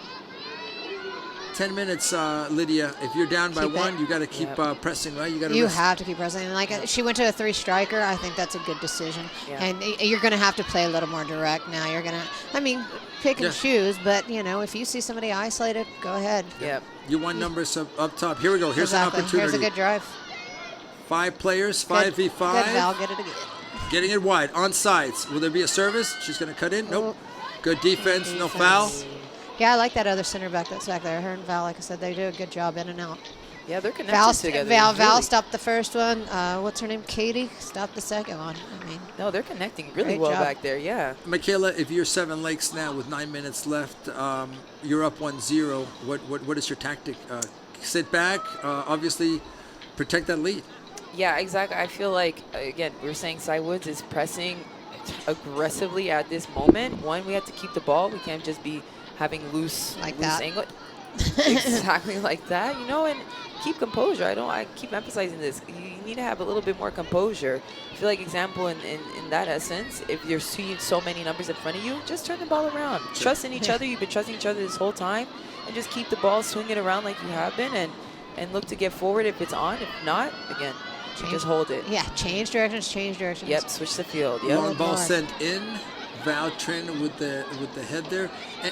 10 minutes, Lydia. If you're down by Keep it. 1, you got to keep Yep. pressing, right? You got to. You have to keep pressing. Like she went to a 3 striker. I think that's a good decision. Yeah. And you're going to have to play a little more direct now. You're going to, I mean, pick and Yeah. choose. But you know, if you see somebody isolated, go ahead. Yep. You want numbers up top. Here we go. Here's Exactly. an opportunity. Here's a good drive. 5 players, Good- 5v5. Good, Val. Get it again. Getting it wide, on sides. Will there be a service? She's going to cut in. Nope. Good defense, no foul. Yeah, I like that other center back that's back there. Her and Val, like I said, they do a good job in and out. Yeah, they're connected Val, together. Val really. stopped the first one. What's her name? Katie stopped the second one. I mean, No, they're connecting really Great well job. back there. Yeah. Michaela, if you're Seven Lakes now with 9 minutes left, you're up 1-0. What is your tactic? Sit back, obviously protect that lead. Yeah, exactly. I feel like, again, we were saying Cy Woods is pressing aggressively at this moment. One, we have to keep the ball. We can't just be having loose that. angle. Exactly like that, you know, and keep composure. I keep emphasizing this. You need to have a little bit more composure. I feel like, example, in that essence, if you're seeing so many numbers in front of you, just turn the ball around. Trust in each other. You've been trusting each other this whole time, and just keep the ball swinging around like you have been, and look to get forward if it's on. If not, again, just hold it. yeah, change directions, change directions. Yep, switch the field. Yep. Long ball boy. sent in. Val Trin with the head there.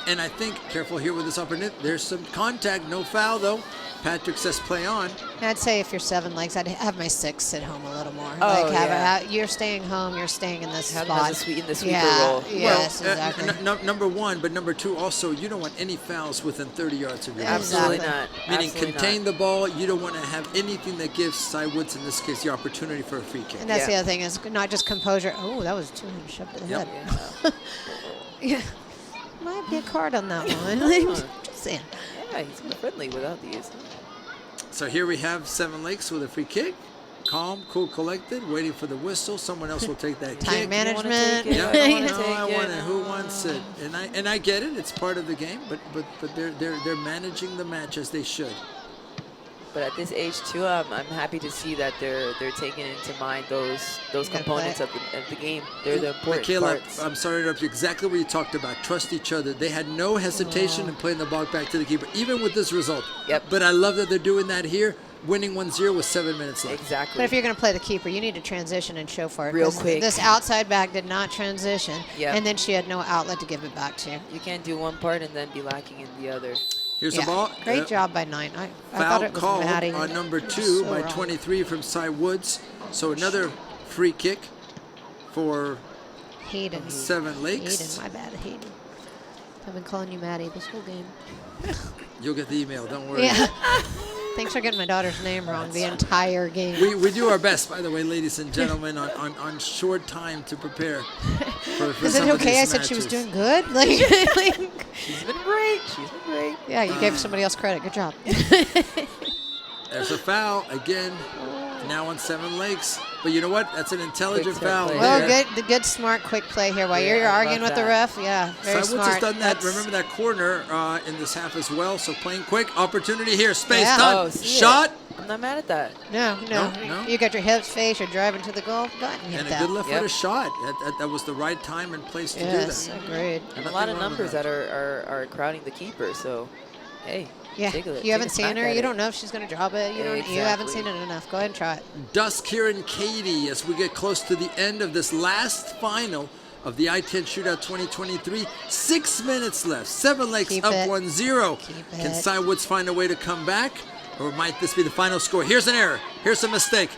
And I think, careful here with this opportunity, there's some contact, no foul though. Patrick says play on. I'd say if you're Seven Lakes, I'd have my 6 at home a little more. Oh, like yeah. You're staying home, you're staying in this Have spot. in the sweeper yeah, role. Yes, Well, exactly. number 1, but number 2 also, you don't want any fouls within 30 yards of your goal. Absolutely Exactly. not. Meaning Absolutely contain not. the ball. You don't want to have anything that gives Cy Woods, in this case, the opportunity for a free kick. And that's Yeah. the other thing is not just composure. Oh, that was 200 shoved to the Yep. head. Yeah. Might be a card on that one. Just saying. Yeah, he's been friendly without these. So here we have Seven Lakes with a free kick. Calm, cool, collected, waiting for the whistle. Someone else will take that Time kick. management. Yeah, I don't wanna no, I take want it. it. Who wants it? And I get it. It's part of the game, but they're managing the match as they should. But at this age too, I'm happy to see that they're taking into mind those components of the game. They're the important Michaela, parts. I'm sorry to interrupt you. Exactly what you talked about. Trust each other. They had no hesitation in playing the ball back to the keeper, even with this result. Yep. But I love that they're doing that here, winning 1-0 with 7 minutes left. Exactly. But if you're going to play the keeper, you need to transition and show for it. Real 'cause quick. This outside back did not transition, Yep. and then she had no outlet to give it back to. You can't do one part and then be lacking in the other. Here's the ball. Great job by 9. I thought Foul it was called Maddie. on number It was 2 so by wrong. 23 from Cy Woods. So another free kick for Hayden. Seven Lakes. Hayden, my bad, Hayden. I've been calling you Maddie this whole game. You'll get the email. Don't worry. Yeah. Thanks for getting my daughter's name wrong the entire game. We do our best, by the way, ladies and gentlemen, on short time to prepare for Is some it of okay? I these said she was matches. doing good. Like, She's been great. She's been great. yeah, you gave somebody else credit. Good job. There's a foul again. Now on Seven Lakes, but you know what? That's an intelligent Quick foul. play. Well, there. good, smart, quick play here. While Yeah, you're I arguing love with the that. ref, yeah, very Cy Woods smart. has done that. That's- Remember that corner in this half as well. So playing quick, opportunity here, space, Yeah. done, Oh, see shot, it. I'm not mad at that. No. No. You got your hips, face, you're driving to the goal. Go ahead and hit and a that. good left-footed Yep. shot. That was the right time and place to Yes, do that. agreed. And a Nothing lot of wrong with numbers that. that are crowding the keeper. So, hey, Yeah, take you haven't seen her. You don't know. know if she's going to drop it. You haven't seen it enough. Go ahead and try it. Dusk here in Katy as we get close to the end of this last final of the I-10 Shootout 2023. 6 minutes left. Seven Lakes Keep up it. 1-0. Keep Can it. Cy Woods find a way to come back? Or might this be the final score? Here's an error. Here's a mistake.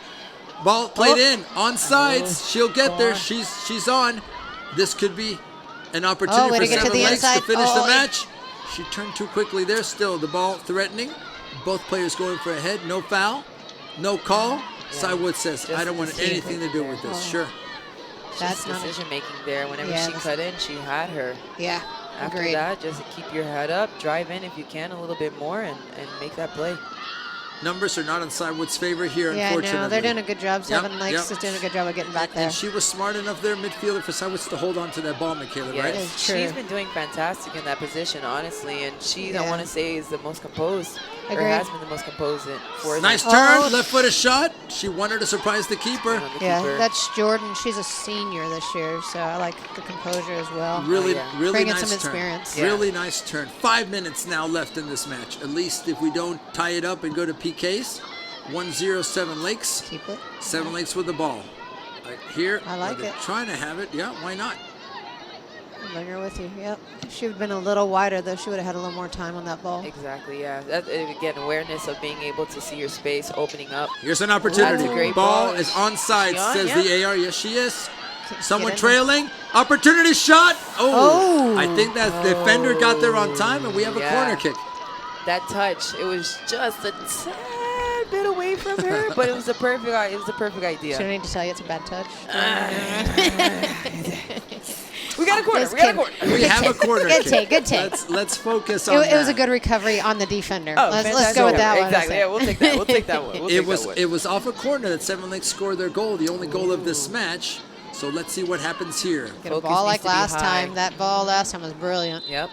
Ball played in. On sides. She'll get there. She's on. This could be an opportunity way for to get to Seven the Lakes to inside. finish the Oh, match. She turned too quickly there. Still, the ball threatening. Both players going for a head. No foul. No call. Cy Woods says, Just I don't want the anything to do with this. Oh. Sure. That's not decision making there. Whenever Yeah, she that's- cut in, she had her. Yeah, After agreed. that, just keep your head up, drive in if you can a little bit more, and make that play. Numbers are not in Cy Woods' favor here, Yeah, unfortunately. no, they're doing a good job. Seven Lakes yep. is doing a good job of getting back there. And she was smart enough there, midfielder, for Cy Woods to hold on to that ball, Michaela, right? Yes, It's true. she's been doing fantastic in that position, honestly, and she, I Yeah. want to say, is the most composed, or Agreed. has been the most composed for Nice them. turn, Oh. left-footed shot. She wanted to surprise the keeper. On the Yeah, keeper. that's Jordan. She's a senior this year, so I like the composure as well. Really, yeah. really Bringing nice some turn. experience. Yeah. Really nice turn. 5 minutes now left in this match. At least if we don't tie it up and go to PKs. 1-0 Seven Lakes. Keep it. Seven Lakes with the ball. Right here. I like they're it. Trying to have it. Yeah, why not? Bring her with you. Yep. If she would have been a little wider, though, she would have had a little more time on that ball. Exactly, yeah. That, again, awareness of being able to see your space opening up. Here's an opportunity. That's a great ball ball. is onside, She on? says Yeah. the AR. Yes, she is. Someone in trailing. Opportunity shot. Oh. Oh. I think that the defender got there on time, and we have a Yeah. corner kick. That touch, it was just a tad bit away from her, but it was the perfect idea. She don't need to tell you it's a bad touch. We got a corner. Just We got a kidding. corner. We have a corner Good kick. take, good take. Let's focus on It was a that. good recovery on the defender. Oh, let's go with that one. Exactly. Yeah, we'll take that. We'll take that one. We'll take that one. It was off a corner that Seven Lakes scored their goal, the only goal of this match. So let's see what happens here. Get a Focus ball needs like to be last high. time. That ball last time was brilliant. Yep.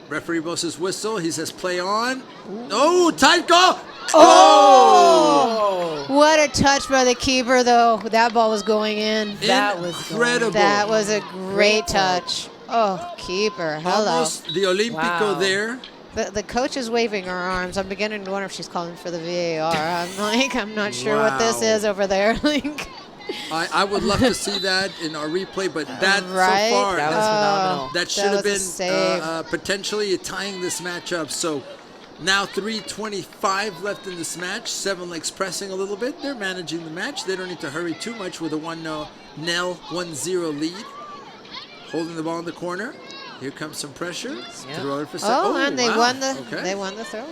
Referee blows his whistle. He says play on. Oh, tight goal. Oh! What a touch by the keeper, though. That ball was going in. That was incredible. That was a great touch. Oh, keeper. Hello. Almost the Olympico Wow. there. The coach is waving her arms. I'm beginning to wonder if she's calling for the VAR. I'm not sure what this Wow. is over there. Like, I would love to see that in our replay, but that Right? so far, That was phenomenal. that should have was a been save. potentially tying this match up. So now 3:25 left in this match. Seven Lakes pressing a little bit. They're managing the match. They don't need to hurry too much with a 1-0 lead. Holding the ball in the corner. Here comes some pressure. Yep. Throw it for oh, and they wow. won the Okay. they won the throw.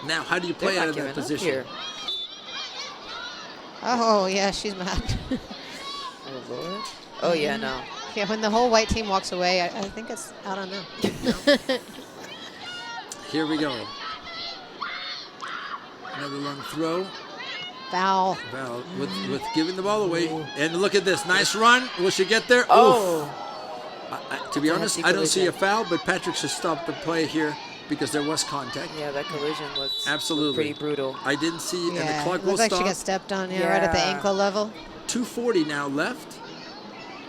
Now, how do you They're play not out of giving that up position? here. Oh yeah, she's mad. Oh, Lord. Oh, yeah, no. Yeah, when the whole white team walks away, I think it's out on them. Here we go. Another long throw. Foul. Val with giving the ball away. And look at this. Nice run. Will she get there? Oh. To be It's a honest, hefty I don't see a collision. foul, but Patrick should stop the play here because there was contact. Yeah, that collision looked Absolutely pretty brutal. I didn't see, and the Yeah, clock it will looked like stop. she got stepped on right at the Yeah. ankle level. 2:40 now left.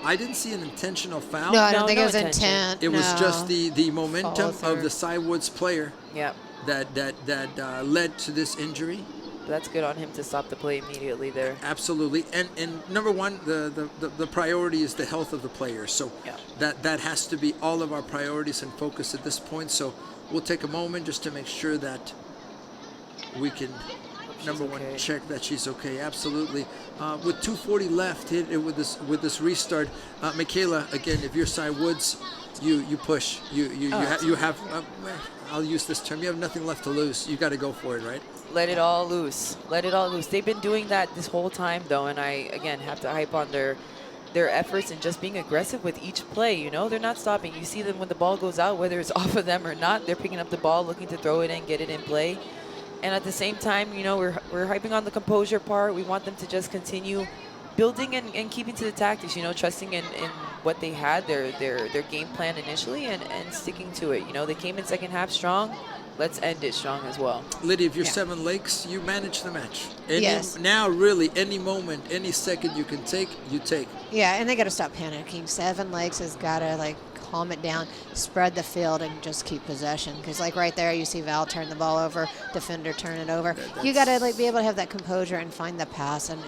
I didn't see an intentional foul. No, I don't No, think no it was intention. intent. It was no. just the momentum Follow of the through. Cywoods player Yeah. that led to this injury. That's good on him to stop the play immediately there. Absolutely, and number one, the priority is the health of the players. So Yeah. that has to be all of our priorities and focus at this point. So we'll take a moment just to make sure that we can, number one, okay. check that she's okay. Absolutely. With 2:40 left, hit it with this restart. Michaela, again, if you're Cywoods, you push. You have. I'll use this term. You have nothing left to lose. You got to go for it, right? Let it all loose. Let it all loose. They've been doing that this whole time, though, and I, again, have to hype on their efforts and just being aggressive with each play. You know, they're not stopping. You see them when the ball goes out, whether it's off of them or not, they're picking up the ball, looking to throw it in, get it in play. And at the same time, you know, we're hyping on the composure part. We want them to just continue building and keeping to the tactics, you know, trusting in what they had, their game plan initially, and sticking to it. You know, they came in second half strong. Let's end it strong as well. Lydia, if you're Yeah. Seven Lakes, you manage the match. Yes. Now, really, any moment, any second you can take, you take. Yeah, and they got to stop panicking. Seven Lakes has got to like calm it down, spread the field, and just keep possession. Because like right there, you see Val turn the ball over, defender turn it over. You got to like be able to have that composure and find the pass and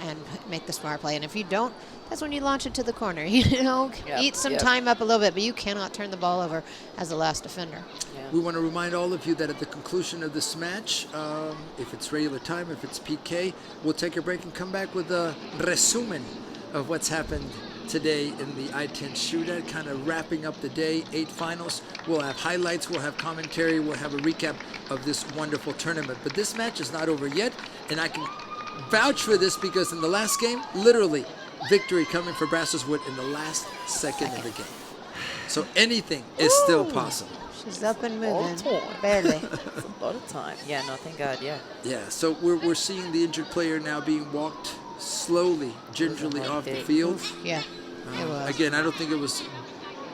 make the smart play. And if you don't, that's when you launch it to the corner. You know, Yep, eat some yep. time up a little bit, but you cannot turn the ball over as the last defender. Yeah. We want to remind all of you that at the conclusion of this match, if it's regular time, if it's PK, we'll take a break and come back with a resumen of what's happened today in the I-10 Shootout, kind of wrapping up the day, 8 finals. We'll have highlights, we'll have commentary, we'll have a recap of this wonderful tournament. But this match is not over yet, and I can vouch for this because in the last game, literally, victory coming for Brazos Wood in the last second of the game. So anything is still possible. She's up and moving, torn. barely. It's a lot of time. Yeah, no, thank God, yeah. Yeah, so we're seeing the injured player now being walked slowly, gingerly hard off the day. field. Yeah, it was. Again, I don't think it was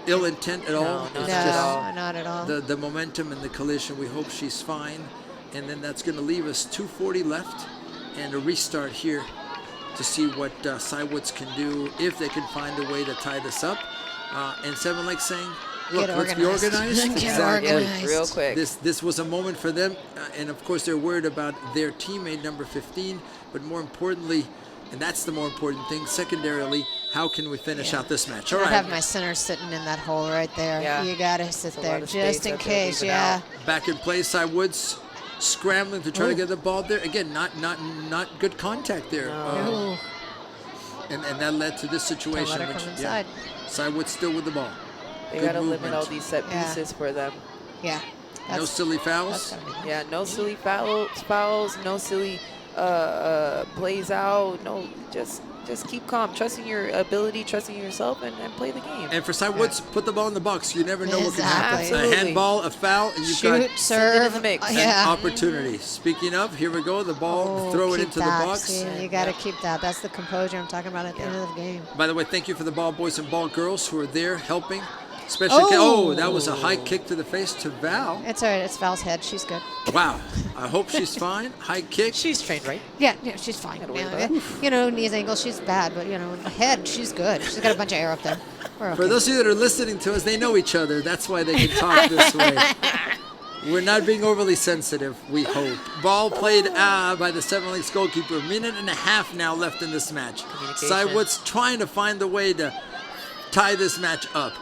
ill intent at all. No, It's not no, at all. not at all. the momentum and the collision. We hope she's fine. And then that's going to leave us 2:40 left and a restart here to see what Cywoods can do, if they can find a way to tie this up. And Seven Lakes saying, look, Get let's be organized. organized. Get Exactly. organized. Real quick. This was a moment for them, and of course they're worried about their teammate number 15, but more importantly, and that's the more important thing, secondarily, how can we finish out this match? All I'd right, have my center sitting in that hole right there. Yeah. You got to sit It's a there lot of space just in that they're case, leaving yeah. out. back in play. Cywoods scrambling to try to get the ball there. Again, not good contact there. Ooh, And that led to this don't situation. let her come inside. Cywoods still with the ball. They Good got to limit movement. all these set Yeah. pieces for them. Yeah. No silly That's fouls. gotta be Yeah, no silly fouls, no silly plays out. No, just keep calm, trusting your ability, trusting yourself, and play the game. And for Cywoods, put the ball in the box. You never know what can happen. Exactly. A Absolutely. handball, a foul, and you've Shoot, got serve. in the mix. an Yeah. opportunity. Speaking of, here we go. The ball, Oh, throw it keep into that. the box. See, you got to keep that. That's the composure I'm talking about at the end of the game. By the way, thank you for the ball boys and ball girls who are there helping. Especially, that was a high kick to the face to Val. It's all right. It's Val's head. She's good. Wow. I hope she's fine. High kick. She's trained, right? Yeah, she's fine. Gotta worry Yeah, about that. you know, knees, ankles, she's bad, but, you know, head, she's good. She's got a bunch of air up there. We're okay. For those of you that are listening to us, they know each other. That's why they can talk this way. We're not being overly sensitive, we hope. Ball played by the Seven Lakes goalkeeper. A minute and a half now left in this match. Communication. Cywoods trying to find the way to tie this match up.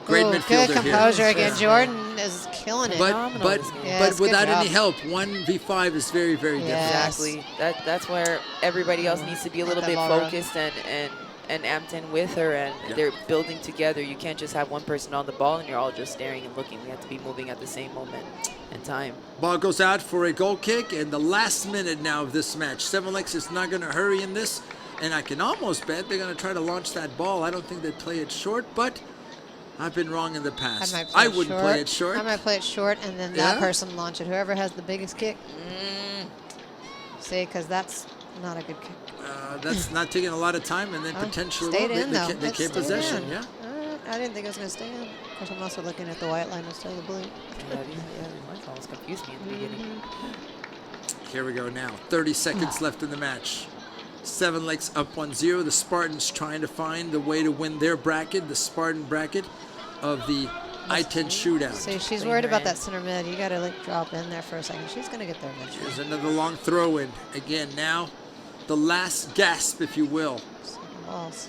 Great Ooh, midfielder good composure here. again. Jordan is killing it. But Phenomenal this game. Yes, good without any job. help, 1v5 is very, very Yeah. difficult. Exactly. That's where everybody else needs to be a little Let bit the ball run. focused and amped in with her, and Yeah. they're building together. You can't just have one person on the ball and you're all just staring and looking. We have to be moving at the same moment and time. Ball goes out for a goal kick, and the last minute now of this match. Seven Lakes is not going to hurry in this, and I can almost bet they're going to try to launch that ball. I don't think they play it short, but I've been wrong in the past. I wouldn't play it short. I might play it short, and then Yeah? that person launch it. Whoever has the biggest kick. See, because that's not a good kick. That's not taking a lot of time, and then Oh, potentially stayed well, in, they though. kept It stayed possession. in. Yeah. I didn't think it was going to stay in. course, I'm also looking at the white line instead of the blue. These ones almost confused me in the beginning. Here we go now. 30 seconds left in the match. Seven Lakes up 1-0. The Spartans trying to find the way to win their bracket, the Spartan bracket of the I-10 shootout. So she's worried about that center mid. You got to like drop in there for a second. She's going to get there eventually. There's another long throw in. Again, now the last gasp, if you will, Balls.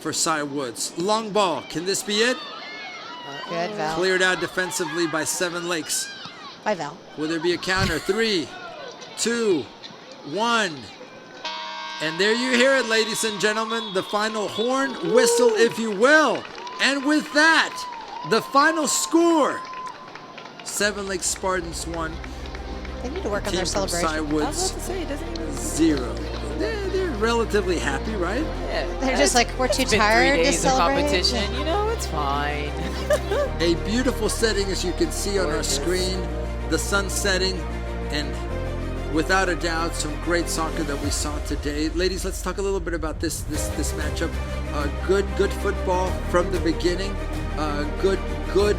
for Cy Woods. Long ball. Can this be it? Good, Val. Cleared out defensively by Seven Lakes. Bye, Val. Will there be a counter? 3, 2, 1. And there you hear it, ladies and gentlemen. The final horn whistle, if you will. And with that, the final score. Seven Lakes Spartans 1. They need to work on their Team from celebration. Cy I was Woods about to say, it doesn't even 0. They're relatively happy, right? Yeah. They're just like, we're too It's been tired 3 to days of celebrate. competition. You know, it's fine. A beautiful setting, as you can see on our Gorgeous. screen. The sun setting, and without a doubt, some great soccer that we saw today. Ladies, let's talk a little bit about this matchup. Good football from the beginning. Good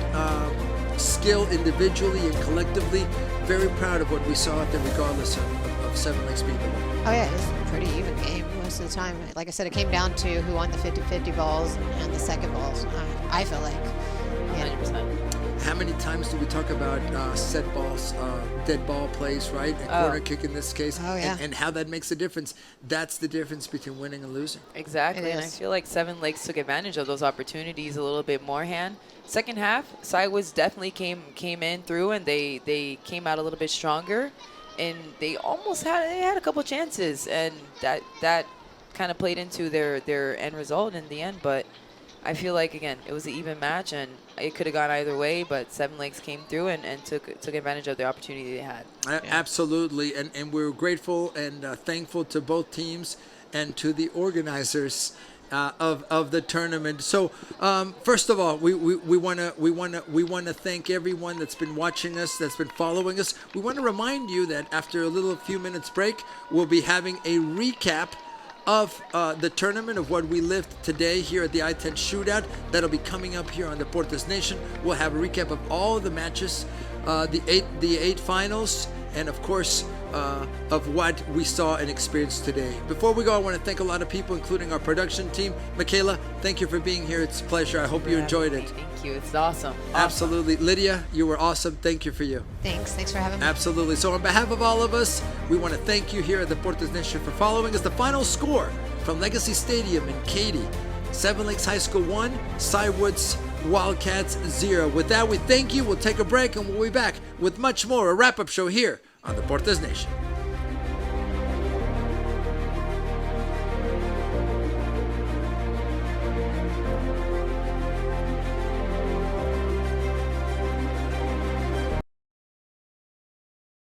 skill individually and collectively. Very proud of what we saw out there, regardless of Seven Lakes being the winner. Oh, yeah, it was a pretty even game most of the time. Like I said, it came down to who won the 50-50 balls and the second balls. I feel like. Yeah. 100%. How many times do we talk about set balls, dead ball plays, right? A corner kick in this case. Oh, yeah. And how that makes a difference. That's the difference between winning and losing. Exactly, It and I is. feel like Seven Lakes took advantage of those opportunities a little bit more. Second half, Cy Woods definitely came in through, and they came out a little bit stronger, and they almost had a couple chances, and that kind of played into their end result in the end. But I feel like, again, it was an even match, and it could have gone either way, but Seven Lakes came through and took advantage of the opportunity they had. Absolutely, and we're grateful and thankful to both teams and to the organizers of the tournament. So first of all, we want to thank everyone that's been watching us, that's been following us. We want to remind you that after a few minutes break, we'll be having a recap of the tournament, of what we lived today here at the I-10 Shootout. That'll be coming up here on Deportes Nation. We'll have a recap of all the matches, the eight finals, and of course of what we saw and experienced today. Before we go, I want to thank a lot of people, including our production team. Michaela, thank you for being here. It's a pleasure. I hope you enjoyed it. Thank you. It's awesome. Absolutely. Lydia, you were awesome. Thank you for you. Thanks for having me. Absolutely. So on behalf of all of us, we want to thank you here at the Deportes Nation for following us. The final score from Legacy Stadium in Katy: Seven Lakes High School 1, Cy Woods Wildcats 0. With that, we thank you. We'll take a break, and we'll be back with much more, a wrap-up show here on the Deportes Nation.